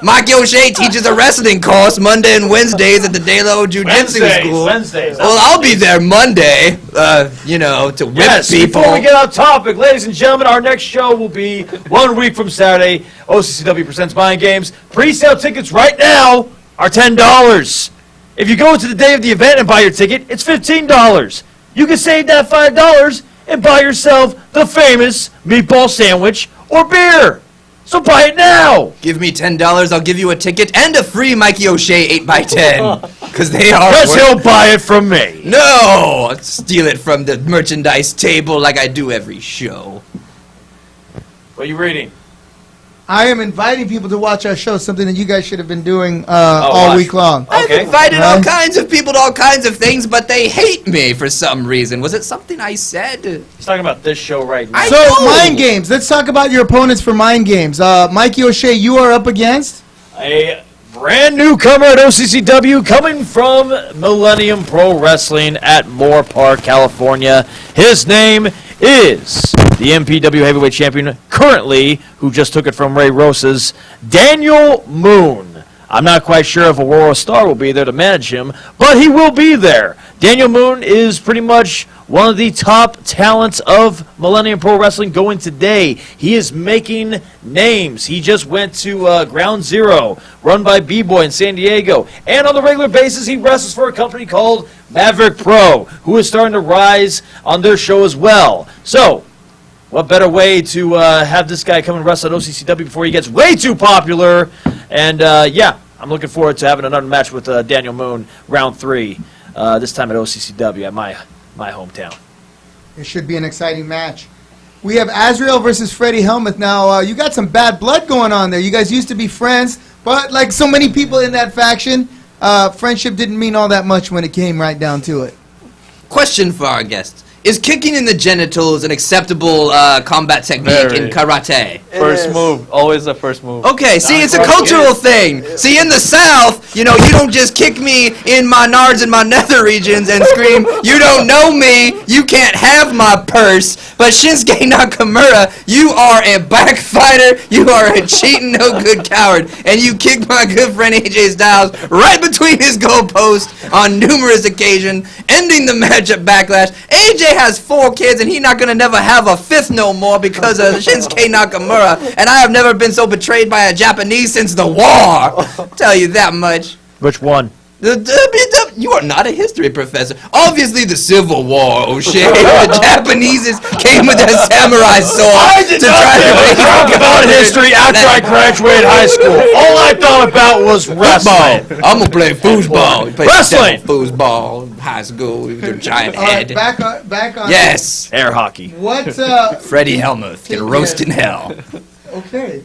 Mike O'Shea teaches a wrestling course Monday and Wednesdays at the De La Jiu-Jitsu school.
Wednesdays.
Well, I'll be there Monday, to whip
Yes,
people.
before we get off topic, ladies and gentlemen, our next show will be 1 week from Saturday. OCCW presents Mind Games. Pre-sale tickets right now are $10. If you go to the day of the event and buy your ticket, it's $15. You can save that $5 and buy yourself the famous meatball sandwich or beer. So buy it now.
Give me $10, I'll give you a ticket and a free Mikey O'Shea 8x10. Because they are
Because he'll buy it from me.
No! I'll steal it from the merchandise table like I do every show.
What are you reading?
I am inviting people to watch our show, something that you guys should have been doing all
watch.
week long.
I've
Okay.
invited all
Right.
kinds of people to all kinds of things, but they hate me for some reason. Was it something I said?
He's talking about this show right now.
I
So,
know.
Mind Games. Let's talk about your opponents for Mind Games. Mikey O'Shea, you are up against?
A brand newcomer at OCCW coming from Millennium Pro Wrestling at Moore Park, California. His name is the MPW Heavyweight Champion currently, who just took it from Ray Rosas, Daniel Moon. I'm not quite sure if Aurora Star will be there to manage him, but he will be there. Daniel Moon is pretty much one of the top talents of Millennium Pro Wrestling going today. He is making names. He just went to Ground Zero, run by B-Boy in San Diego. And on the regular basis, he wrestles for a company called Maverick Pro, who is starting to rise on their show as well. So, what better way to have this guy come and wrestle at OCCW before he gets way too popular? And, I'm looking forward to having another match with Daniel Moon, round 3, this time at OCCW at my hometown.
It should be an exciting match. We have Azrael versus Freddie Helmuth. Now, you got some bad blood going on there. You guys used to be friends, but like so many people in that faction, friendship didn't mean all that much when it came right down to it.
Question for our guest. Is kicking in the genitals an acceptable combat technique in karate?
First move, always the first move.
Okay, see, it's a cultural thing. See, in the South, you don't just kick me in my nards and my nether regions and scream, "You don't know me, you can't have my purse." But Shinsuke Nakamura, you are a backfighter, you are a cheating, no good coward, and you kicked my good friend AJ Styles right between his goalposts on numerous occasions, ending the match at Backlash. AJ has 4 kids, and he's not gonna never have a 5th no more because of Shinsuke Nakamura. And I have never been so betrayed by a Japanese since the war. Tell you that much.
Which one?
You are not a history professor. Obviously, the Civil War, O'Shea. The Japanese came with their samurai sword.
I did not talk about history after I graduated high school. All I thought about was wrestling.
I'm gonna play foosball. You play
Wrestling!
foosball in high school with your giant
All right,
head.
back on.
Yes,
Air hockey.
What?
Freddie Helmuth can roast in hell.
Okay.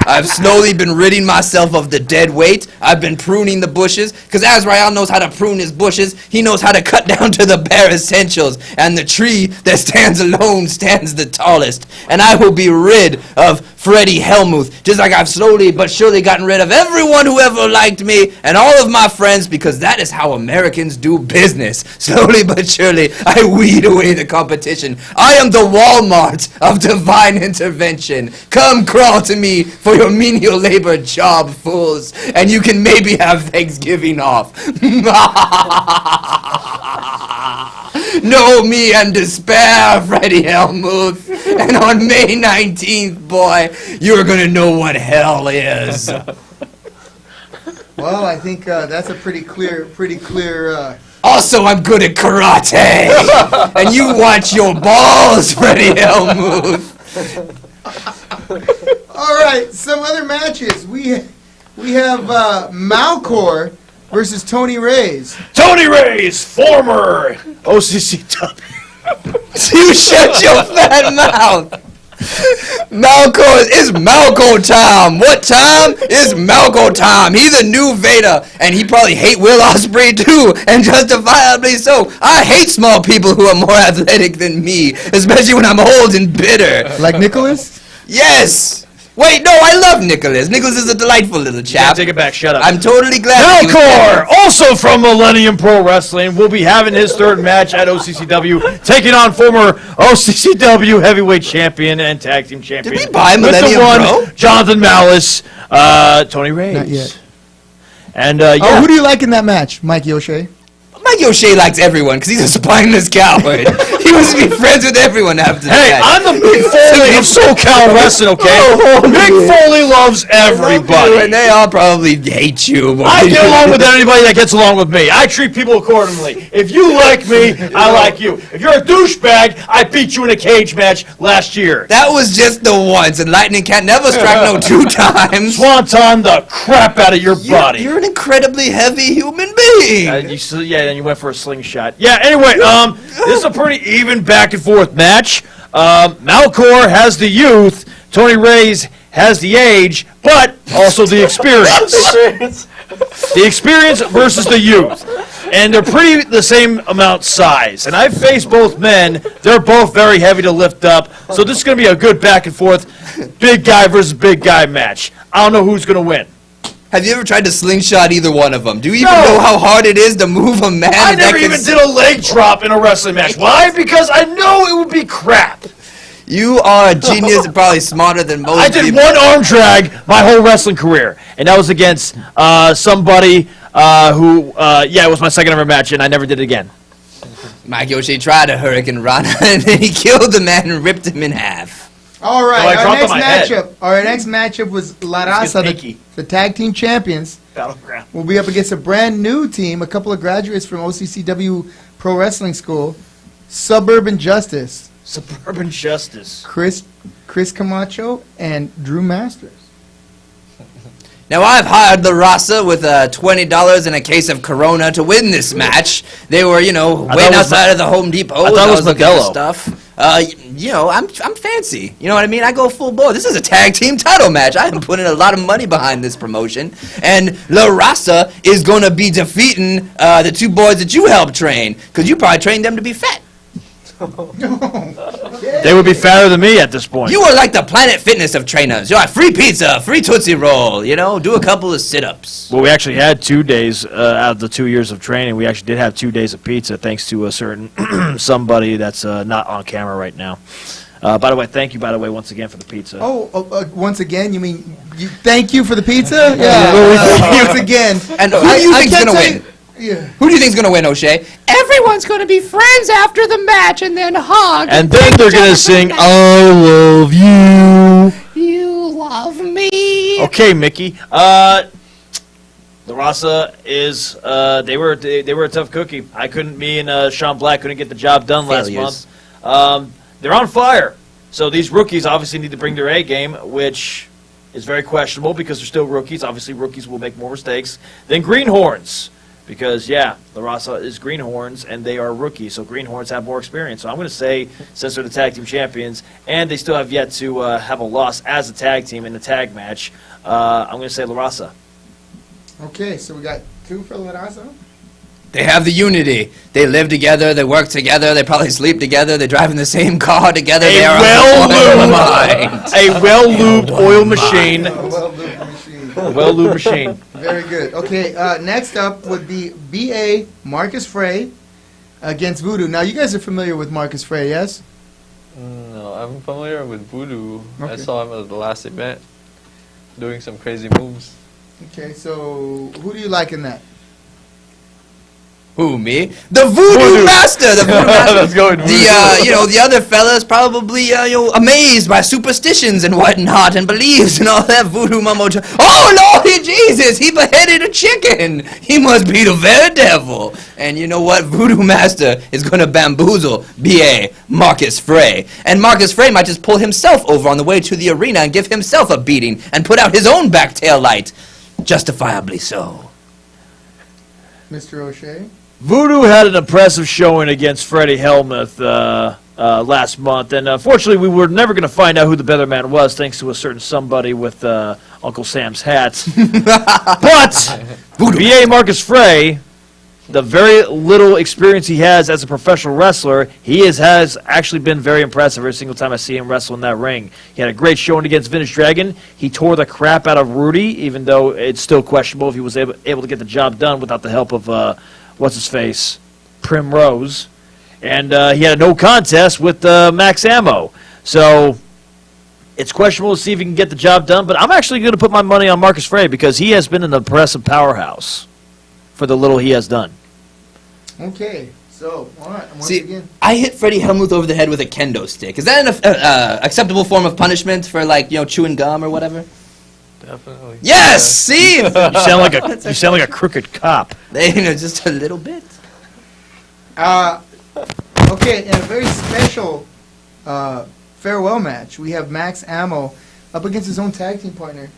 I've slowly been ridding myself of the dead weight. I've been pruning the bushes, because Azrael knows how to prune his bushes. He knows how to cut down to the bare essentials, and the tree that stands alone stands the tallest. And I will be rid of Freddie Hellmuth, just like I've slowly but surely gotten rid of everyone who ever liked me and all of my friends, because that is how Americans do business. Slowly but surely, I weed away the competition. I am the Walmart of divine intervention. Come crawl to me for your menial labor job, fools, and you can maybe have Thanksgiving off. Know me and despair, Freddie Hellmuth. And on May 19th, boy, you're gonna know what hell is.
Well, I think that's a pretty clear.
Also, I'm good at karate. And you watch your balls, Freddie Hellmuth.
All right, some other matches. We have Malcor versus Tony Reyes.
Tony Reyes, former OCCW.
You shut your fat mouth. Malco is Malco time. What time is Malco time? He's a new Vader, and he probably hate Will Ospreay too, and justifiably so. I hate small people who are more athletic than me, especially when I'm old and bitter.
Like Nicholas?
Yes. Wait, no, I love Nicholas. Nicholas is a delightful little chap.
Take it back, shut up.
I'm totally glad.
Malcor, also from Millennium Pro Wrestling, will be having his third match at OCCW, taking on former OCCW heavyweight champion and tag team champion.
Did we buy
with
Millennium
the one,
Pro?
Jonathan Malice, Tony Reyes.
Not yet.
And
Oh, who do you like in that match? Mike O'Shea?
Mike O'Shea likes everyone because he's a spineless coward. He wants to be friends with everyone after
hey,
that.
I'm the Mick Foley of SoCal Wrestling, okay? Mick Foley loves everybody.
And they all probably hate you.
I get along with anybody that gets along with me. I treat people accordingly. If you like me, I like you. If you're a douchebag, I beat you in a cage match last year.
That was just the once, and lightning can't never strike no 2 times.
Swanton the crap out of your body.
You're an incredibly heavy human being.
And you went for a slingshot. Yeah, anyway, this is a pretty even back and forth match. Malcor has the youth, Tony Reyes has the age, but also the experience. The experience versus the youth. And they're pretty the same amount size. And I've faced both men. They're both very heavy to lift up. So this is going to be a good back and forth big guy versus big guy match. I don't know who's going to win.
Have you ever tried to slingshot either one of them? Do you even know how hard it is to move a man?
I never even did a leg drop in a wrestling match. Why? Because I know it would be crap.
You are a genius and probably smarter than most
I did
people.
one arm drag my whole wrestling career, and that was against somebody who, it was my second ever match, and I never did it again.
Mike O'Shea tried a Hurricane Rana, and then he killed the man and ripped him in half.
All right,
Oh, I
our
dropped
next
on my head.
matchup. Our next matchup was La Raza, the tag team champions.
Battleground.
Will be up against a brand new team, a couple of graduates from OCCW Pro Wrestling School, Suburban Justice.
Suburban Justice.
Chris Camacho and Drew Masters.
Now, I've hired the Rasa with $20 and a case of Corona to win this match. They were, waiting outside of the Home Depot.
I thought it was
looking for
Modelo.
stuff. I'm fancy. You know what I mean? I go full bore. This is a tag team title match. I am putting a lot of money behind this promotion. And La Raza is going to be defeating the 2 boys that you helped train, because you probably trained them to be fat.
They would be fatter than me at this point.
You are like the Planet Fitness of trainers. You're like free pizza, free Tootsie Roll, do a couple of sit-ups.
Well, we actually had 2 days out of the 2 years of training. We actually did have 2 days of pizza, thanks to a certain somebody that's not on camera right now. By the way, thank you, once again for the pizza.
Once again, you mean thank you for the pizza? Yeah. Once again.
And who do you think's going to win?
Yeah.
Who do you think's going to win, O'Shea? Everyone's going to be friends after the match and then hug.
And then they're going to sing, I love you.
You love me.
Okay, Mickey. La Raza is, they were a tough cookie. Me and Sean Black couldn't get the job done last month. They're on fire. So these rookies obviously need to bring their A game, which is very questionable because they're still rookies. Obviously, rookies will make more mistakes than greenhorns. Because, La Raza is greenhorns, and they are rookies, so greenhorns have more experience. So I'm going to say, since they're the tag team champions, and they still have yet to have a loss as a tag team in the tag match, I'm going to say La Raza.
Okay, so we got 2 for La Raza.
They have the unity. They live together. They work together. They probably sleep together. They drive in the same car together. They are one mind.
A well-lubed oil machine.
Well-lubed machine.
Well-lubed machine.
Very good. Okay, next up would be B.A. Marcus Frey against Voodoo. Now, you guys are familiar with Marcus Frey, yes?
No, I'm familiar with Voodoo. I
Okay.
saw him at the last event doing some crazy moves.
Okay, so who do you like in that?
Who, me? The Voodoo Master! The Voodoo Master.
Let's go with Voodoo.
The other fella's probably, amazed by superstitions and whatnot and believes in all that voodoo mumbo. Oh, Lordy Jesus! He beheaded a chicken! He must be the very devil! And you know what? Voodoo Master is gonna bamboozle B.A. Marcus Frey. And Marcus Frey might just pull himself over on the way to the arena and give himself a beating and put out his own back tail light. Justifiably so.
Mr. O'Shea?
Voodoo had an impressive showing against Freddie Helmuth last month, and unfortunately we were never going to find out who the better man was, thanks to a certain somebody with Uncle Sam's hat. But B.A. Marcus Frey, the very little experience he has as a professional wrestler, he has actually been very impressive every single time I see him wrestle in that ring. He had a great showing against Vintage Dragon. He tore the crap out of Rudy, even though it's still questionable if he was able to get the job done without the help of what's-his-face, Primrose. And he had a no contest with Max Ammo. So it's questionable to see if he can get the job done, but I'm actually going to put my money on Marcus Frey because he has been an impressive powerhouse for the little he has done.
Okay, so, all right, once
See,
again.
I hit Freddie Helmuth over the head with a kendo stick. Is that an acceptable form of punishment for, chewing gum or whatever?
Definitely.
Yes! See?
You sound like a crooked cop.
Just a little bit.
Okay, in a very special farewell match, we have Max Ammo up against his own tag team partner,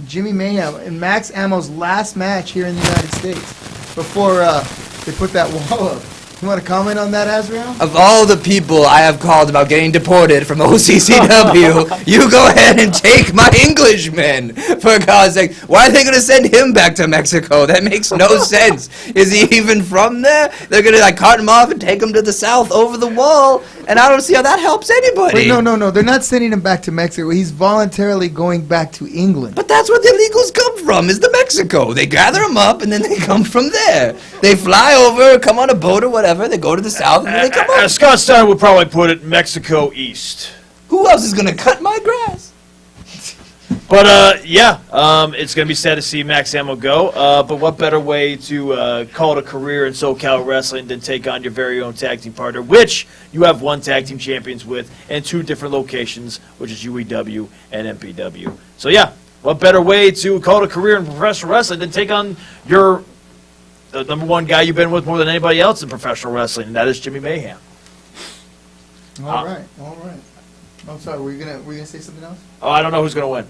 Jimmy Mayhem, in Max Ammo's last match here in the United States before they put that wall up. You want to comment on that, Azrael?
Of all the people I have called about getting deported from OCCW, you go ahead and take my Englishman, for God's sake. Why are they going to send him back to Mexico? That makes no sense. Is he even from there? They're going to cart him off and take him to the south over the wall, and I don't see how that helps anybody.
Wait, no. They're not sending him back to Mexico. He's voluntarily going back to England.
But that's where the illegals come from, is the Mexico. They gather them up, and then they come from there. They fly over, come on a boat or whatever, they go to the south, and then they come up.
Scott Steiner would probably put it Mexico East.
Who else is going to cut my grass?
But, it's going to be sad to see Max Ammo go. But what better way to call it a career in SoCal Wrestling than take on your very own tag team partner, which you have one tag team champions with in two different locations, which is UEW and MPW. So, what better way to call it a career in professional wrestling than take on the number one guy you've been with more than anybody else in professional wrestling, and that is Jimmy Mayhem.
All right. I'm sorry, were you gonna say something else?
Oh, I don't know who's going to win.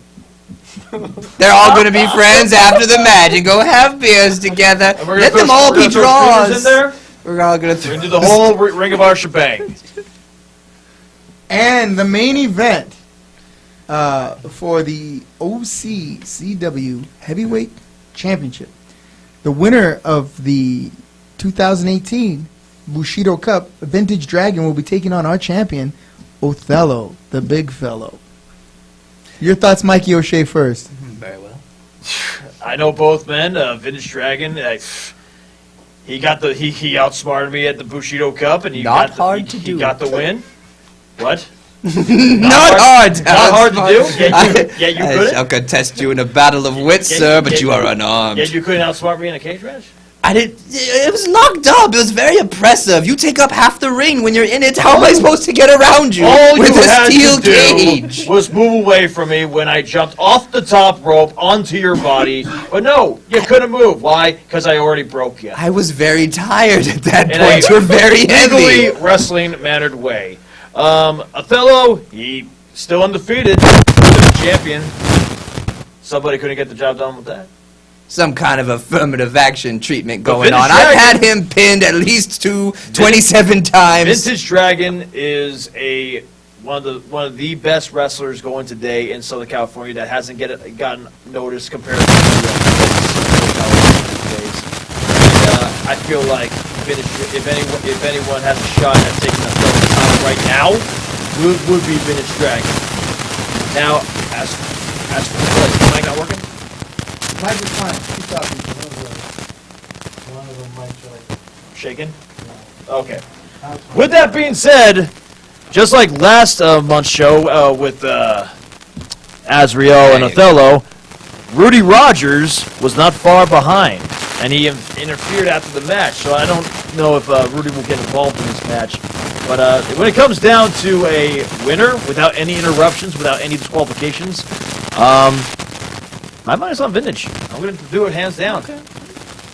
They're all going to be friends after the match and go have beers together. Let them all be draws.
In there.
We're all going to
Do the whole Ring of Honor shebang.
And the main event for the OCCW Heavyweight Championship. The winner of the 2018 Bushido Cup, Vintage Dragon, will be taking on our champion, Othello, the big fellow. Your thoughts, Mikey O'Shea, first.
Very well.
I know both men. Vintage Dragon, he outsmarted me at the Bushido Cup, and he got the win. What?
Not hard
to do. You
I
couldn't.
shall contest you in a battle of wits, sir, but you are unarmed.
Yeah, you couldn't outsmart me in a cage match.
I did. It was knocked up. It was very oppressive. You take up half the ring when you're in it. How am I supposed to get around you
All
with
you
a
had
steel
to do
cage?
was move away from me when I jumped off the top rope onto your body. But no, you couldn't move. Why? Because I already broke you.
I was very tired at that
In
point.
a
You're very
legally
heavy.
wrestling mannered way. Othello, he still undefeated, champion. Somebody couldn't get the job done with that.
Some kind of affirmative action treatment
But
going on.
Vintage
I've had
Dragon-
him pinned at least 27 times.
Vintage Dragon is one of the best wrestlers going today in Southern California that hasn't gotten noticed compared to I feel like if anyone has a shot at taking the title right now, would be Vintage Dragon. Now, as for the mic not working?
Mike is fine. Keep talking.
One of them might try.
Shaking? Okay. With that being said, just like last month's show with Azrael and Othello, Rudy Rogers was not far behind, and he interfered after the match. So I don't know if Rudy will get involved in this match. But when it comes down to a winner, without any interruptions, without any disqualifications, my money's on Vintage. I'm going to do it hands down.
Okay.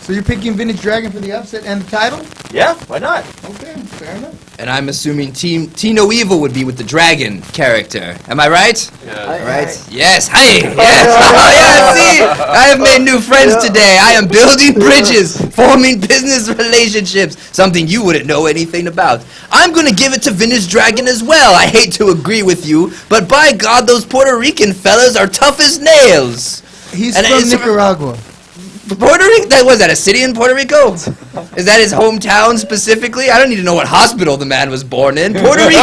So you're picking Vintage Dragon for the upset and the title?
Yeah, why not?
Okay, fair enough.
And I'm assuming Tino Evil would be with the dragon character. Am I right?
Yeah.
All right. Yes. Hey. Yes. Oh, yeah. See, I have made new friends today. I am building bridges, forming business relationships. Something you wouldn't know anything about. I'm gonna give it to Vintage Dragon as well. I hate to agree with you, but by God, those Puerto Rican fellas are tough as nails.
He's
And
from
it's-
Nicaragua.
Puerto Rico? That was that a city in Puerto Rico? Is that his hometown specifically? I don't need to know what hospital the man was born in. Puerto Rico,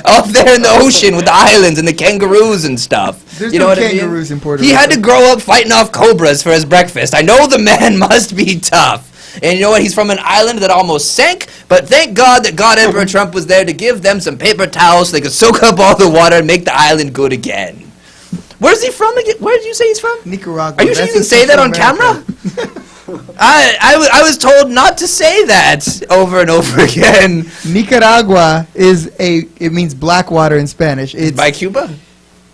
up there in the ocean with the islands and the kangaroos and stuff.
There's
You know
no
what I mean?
kangaroos in Puerto
He
Rico.
had to grow up fighting off cobras for his breakfast. I know the man must be tough. And you know what? He's from an island that almost sank, but thank God that God Emperor Trump was there to give them some paper towels so they could soak up all the water and make the island good again. Where's he from again? Where did you say he's from?
Nicaragua.
Are you sure you can
That's
say that
in
on
Central
camera? I was told not to say that over and over again.
Nicaragua it means black water in Spanish. It's
By Cuba?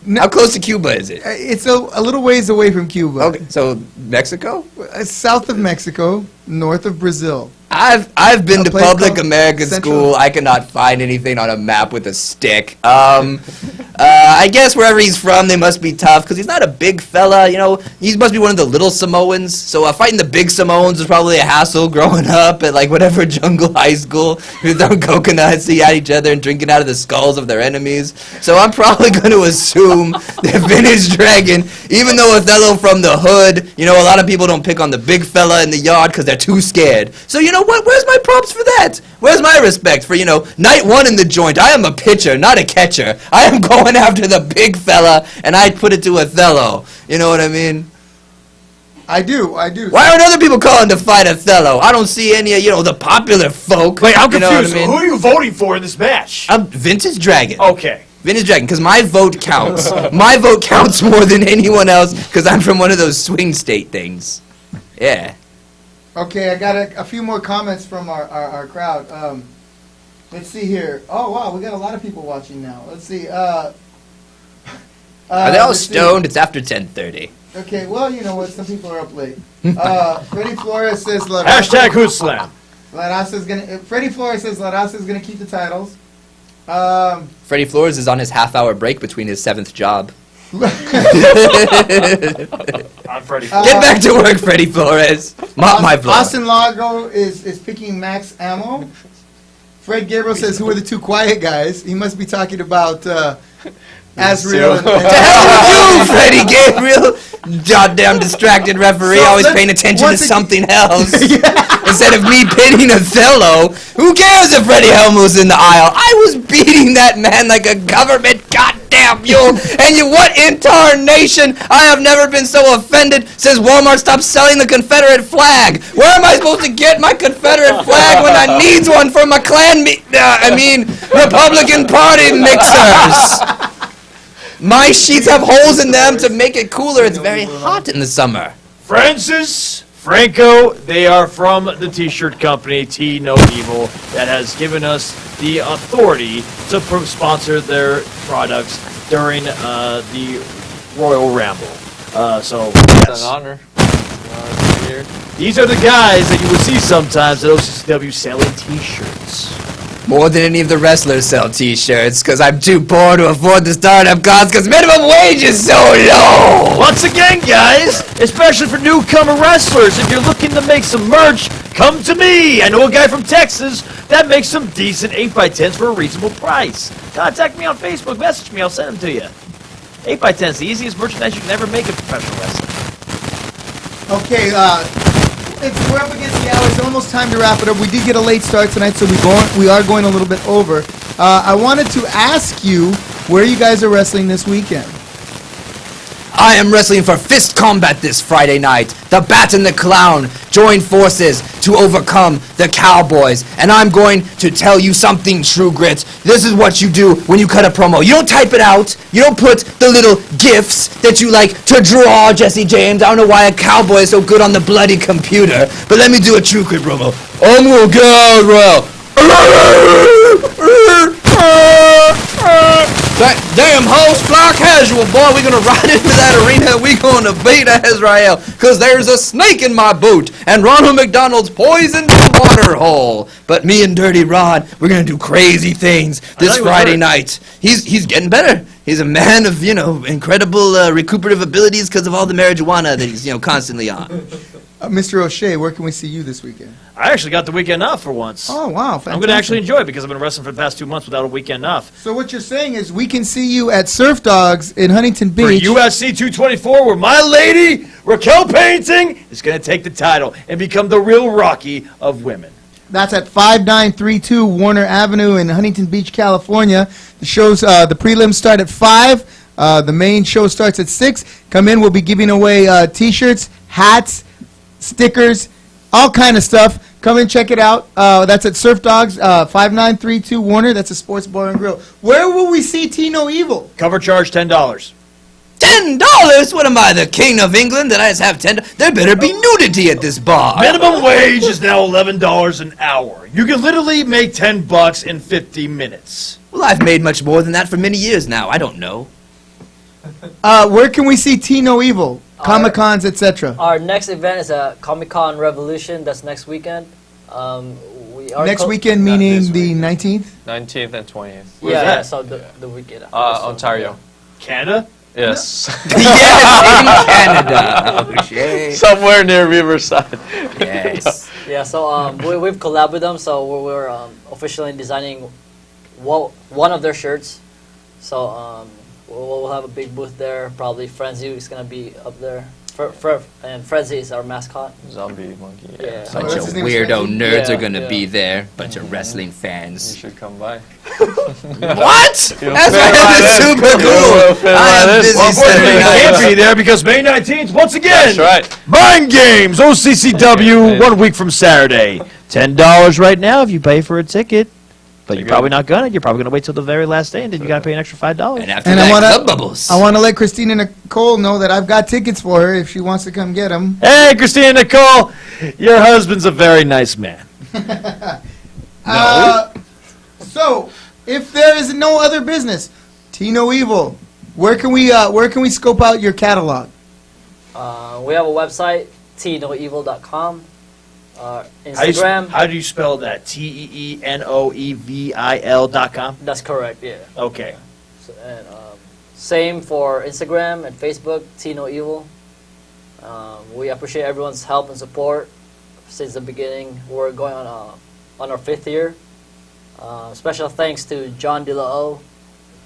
No.
How close to Cuba is it?
It's a little ways away from Cuba.
Okay, so Mexico?
It's south of Mexico, north of Brazil.
I've been
A
to
place
public
called
American
Central-
school. I cannot find anything on a map with a stick. I guess wherever he's from, they must be tough because he's not a big fella. You know, he must be one of the little Samoans. So fighting the big Samoans was probably a hassle growing up at like whatever jungle high school. We were throwing coconuts at each other and drinking out of the skulls of their enemies. So I'm probably going to assume that Vintage Dragon, even though Othello from the hood, you know, a lot of people don't pick on the big fella in the yard because they're too scared. So you know what? Where's my props for that? Where's my respect for, you know, night one in the joint? I am a pitcher, not a catcher. I am going after the big fella, and I put it to Othello. You know what I mean?
I do.
Why aren't other people calling to fight Othello? I don't see any of, you know, the popular folk.
Wait, I'm
You know what
confused.
I mean?
Who are you voting for in this match?
I'm Vintage Dragon.
Okay.
Vintage Dragon, because my vote counts. My vote counts more than anyone else, because I'm from one of those swing state things. Yeah.
Okay, I got a few more comments from our crowd. Let's see here. Oh, wow, we got a lot of people watching now. Let's see.
Are they all
let's see.
stoned? It's after 10:30.
Okay, well, you know what? Some people are up late. Freddie Flores says
Hashtag Hood Slam.
Freddie Flores says La Raza's gonna keep the titles.
Freddie Flores is on his half-hour break between his 7th job.
I'm Freddie.
Get back to work, Freddie Flores. Mop my floor.
Austin Lago is picking Max Ammo. Fred Gabriel says, "Who are the two quiet guys?" He must be talking about Azrael.
What the hell are you, Freddie Gabriel? Goddamn distracted referee,
So
always
let's-
paying attention to
once again-
something else. Instead of me pitting Othello, who cares if Freddie Helm was in the aisle? I was beating that man like a government goddamn mule. And what in tarnation? I have never been so offended since Walmart stopped selling the Confederate flag. Where am I supposed to get my Confederate flag when I needs one for my Republican Party mixers? My sheets have holes in them to make it cooler. It's very hot in the summer.
Francis Franco, they are from the t-shirt company T No Evil that has given us the authority to sponsor their products during the Royal Ramble. So,
It's
yes.
an honor. To be here.
These are the guys that you would see sometimes at OCCW selling t-shirts.
More than any of the wrestlers sell t-shirts, because I'm too poor to afford the startup costs, because minimum wage is so low!
Once again, guys, especially for newcomer wrestlers, if you're looking to make some merch, come to me. I know a guy from Texas that makes some decent 8x10s for a reasonable price. Contact me on Facebook, message me, I'll send them to you. 8x10's the easiest merchandise you can ever make in professional wrestling.
Okay, we're up against the hour. It's almost time to wrap it up. We did get a late start tonight, so we are going a little bit over. I wanted to ask you where you guys are wrestling this weekend.
I am wrestling for fist combat this Friday night. The Bat and the Clown join forces to overcome the Cowboys. And I'm going to tell you something, True Grit. This is what you do when you cut a promo. You don't type it out. You don't put the little GIFs that you like to draw, Jesse James. I don't know why a cowboy is so good on the bloody computer. But let me do a True Grit promo. I'm gonna get out well. Damn host, fly casual, boy. We're gonna ride into that arena. We're gonna beat Azrael, cause there's a snake in my boot, and Ronald McDonald's poisoned the water hole. But me and Dirty Rod, we're gonna do crazy things this Friday night. He's getting better. He's a man of, incredible recuperative abilities because of all the marijuana that he's, constantly on.
Mr. O'Shea, where can we see you this weekend?
I actually got the weekend off for once.
Oh, wow. Fantastic.
I'm going to actually enjoy it because I've been wrestling for the past 2 months without a weekend off.
So what you're saying is we can see you at Surf Dogs in Huntington Beach.
For USC 224, where my lady, Raquel Painting, is going to take the title and become the real Rocky of women.
That's at 5932 Warner Avenue in Huntington Beach, California. The shows, the prelims start at 5. The main show starts at 6. Come in, we'll be giving away T-shirts, hats, stickers, all kind of stuff. Come and check it out. That's at Surf Dogs, 5932 Warner. That's a sports bar and grill. Where will we see Tino Evil?
Cover charge $10.
$10? What am I, the king of England, that I just have $10? There better be nudity at this bar.
Minimum wage is now $11 an hour. You can literally make $10 in 50 minutes.
Well, I've made much more than that for many years now. I don't know.
Where can we see Tino Evil? Comic-Cons, etc.
Our next event is a Comic-Con Revolution. That's next weekend.
Next weekend meaning the 19th?
19th and 20th.
Yeah, so the weekend after.
Ontario.
Canada?
Yes.
Yes, in Canada. Okay.
Somewhere near Riverside.
Yes.
Yeah, so we've collabed with them, so we're officially designing one of their shirts. So we'll have a big booth there. Probably Frenzy is going to be up there. And Frenzy is our mascot.
Zombie monkey.
Yeah.
Bunch of weirdo nerds are going to be there. Bunch of wrestling fans.
You should come by.
What? That's super cool. I am busy Saturday
You
night.
can't be there because May 19th, once again,
That's right.
Mind Games, OCCW, 1 week from Saturday. $10 right now if you pay for a ticket. But you're probably not gonna. You're probably gonna wait till the very last day, and then you gotta pay an extra $5.
And after
And
that,
I
Club Bubbles.
want to let Christina Nicole know that I've got tickets for her if she wants to come get them.
Hey, Christina Nicole, your husband's a very nice man.
So, if there is no other business, Tino Evil, where can we scope out your catalog?
We have a website, tinoevil.com. Instagram.
How do you spell that? TEENOEVIL.com?
That's correct, yeah.
Okay.
So, and same for Instagram and Facebook, Tino Evil. We appreciate everyone's help and support since the beginning. We're going on our 5th year. Special thanks to John DeLao.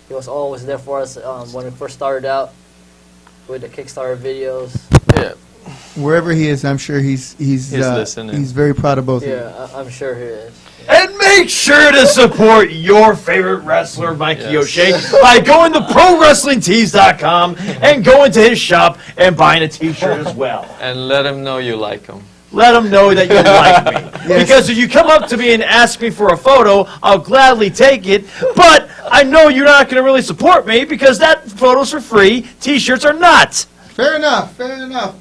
He was always there for us when we first started out with the Kickstarter videos.
Yeah.
Wherever he is, I'm sure he's
listening.
He's very proud of both of you.
Yeah, I'm sure he is.
And make sure to support your favorite wrestler, Mikey
Yes.
O'Shea, by going to ProWrestlingTees.com and going to his shop and buying a T-shirt as well.
And let him know you like him.
Let him know that you like me.
Yes.
Because if you come up to me and ask me for a photo, I'll gladly take it. But I know you're not going to really support me because that photo's for free. T-shirts are not.
Fair enough.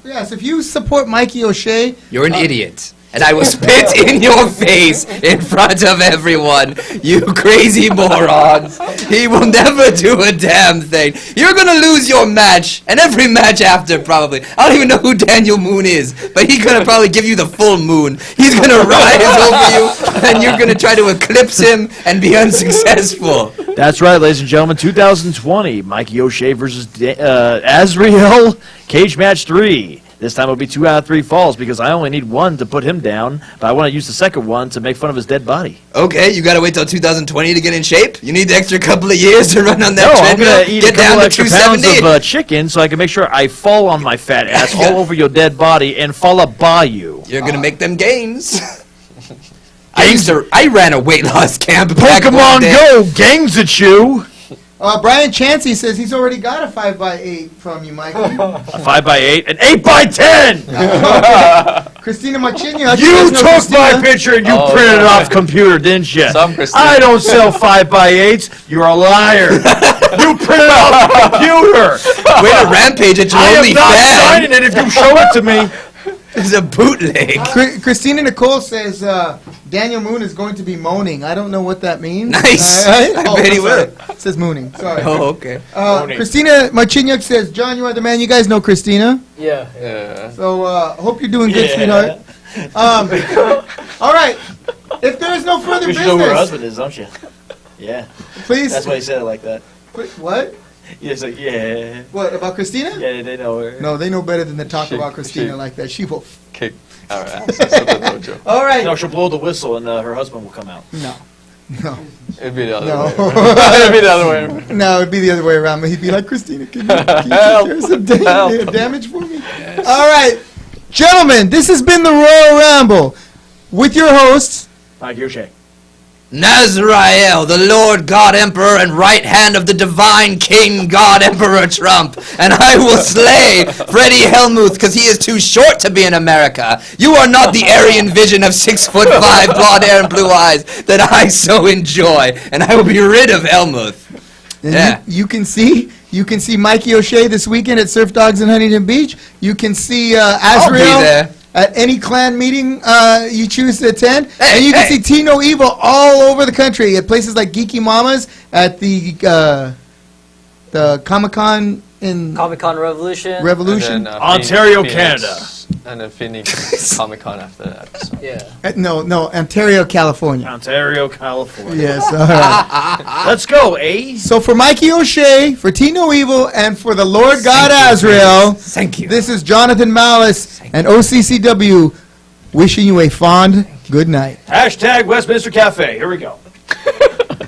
Yes, if you support Mikey O'Shea,
You're an idiot. And I will spit in your face in front of everyone. You crazy morons. He will never do a damn thing. You're going to lose your match, and every match after, probably. I don't even know who Daniel Moon is, but he's going to probably give you the full moon. He's going to rise over you, and you're going to try to eclipse him and be unsuccessful.
That's right, ladies and gentlemen. 2020, Mikey O'Shea versus Azrael, Cage Match 3. This time it'll be 2 out of 3 falls because I only need one to put him down, but I want to use the second one to make fun of his dead body.
Okay, you got to wait till 2020 to get in shape? You need the extra couple of years to run on that
No, I'm
treadmill?
going to eat
Get
a couple
down to
extra pounds
270?
of chicken so I can make sure I fall on my fat ass all over your dead body and fall up by you.
You're going to make them gains. I ran a weight loss camp back one
Pokemon
day.
Go, gangs at you.
Brian Chansey says he's already got a 5x8 from you, Mikey.
A 5x8, an 8x10.
Christina Machinia.
You took my picture and you printed it off computer, didn't you? I don't sell 5x8s. You're a liar. You printed it off computer.
Way to rampage at your
I
only
am not
fan.
signing it if you show it to me.
It's a bootleg.
Christina Nicole says Daniel Moon is going to be moaning. I don't know what that means.
Nice. I bet he will.
It says mooning. Sorry.
Oh, okay.
Christina Marchinyuk says, John, you are the man. You guys know Christina.
Yeah.
So hope you're doing good, sweetheart. All right. If there is no further
You should know who her
business,
husband is, don't you? Yeah.
please.
That's why he said it like that.
What?
He's like, yeah.
What, about Christina?
Yeah, they know her.
No, they know better than to talk
She-
about Christina
she-
like that. She will.
Kick our asses at the dojo.
All right.
No, she'll blow the whistle and her husband will come out.
No.
It'd be the other
No.
way. It'd be the other way.
No, it'd be the other way around. But he'd be like, Christina, can you take care of some damage for me? All right. Gentlemen, this has been the Royal Ramble with your hosts,
Mike O'Shea.
Nazrael, the Lord God Emperor and right hand of the divine King God Emperor Trump, and I will slay Freddie Hellmuth because he is too short to be in America. You are not the Aryan vision of 6'5", blonde hair and blue eyes that I so enjoy, and I will be rid of Hellmuth.
and
Yeah.
you can see Mikey O'Shea this weekend at Surf Dogs in Huntington Beach. You can see
I'll be
Azrael
there.
at any clan meeting you choose to attend.
Hey,
and you can
hey.
see Tino Evil all over the country at places like Geeky Mamas, at the Comic-Con in
Comic-Con Revolution.
Revolution.
And then,
Ontario,
Phoenix,
Canada.
And then Phoenix Comic Con after that. So.
Yeah.
No, Ontario, California.
Ontario, California.
Yes, all right.
Let's go, eh?
So for Mikey O'Shea, for Tino Evil, and for the Lord God Azrael,
Thank you.
this is Jonathan Malice and OCCW wishing you a fond good night.
Hashtag Westminster Cafe. Here we go.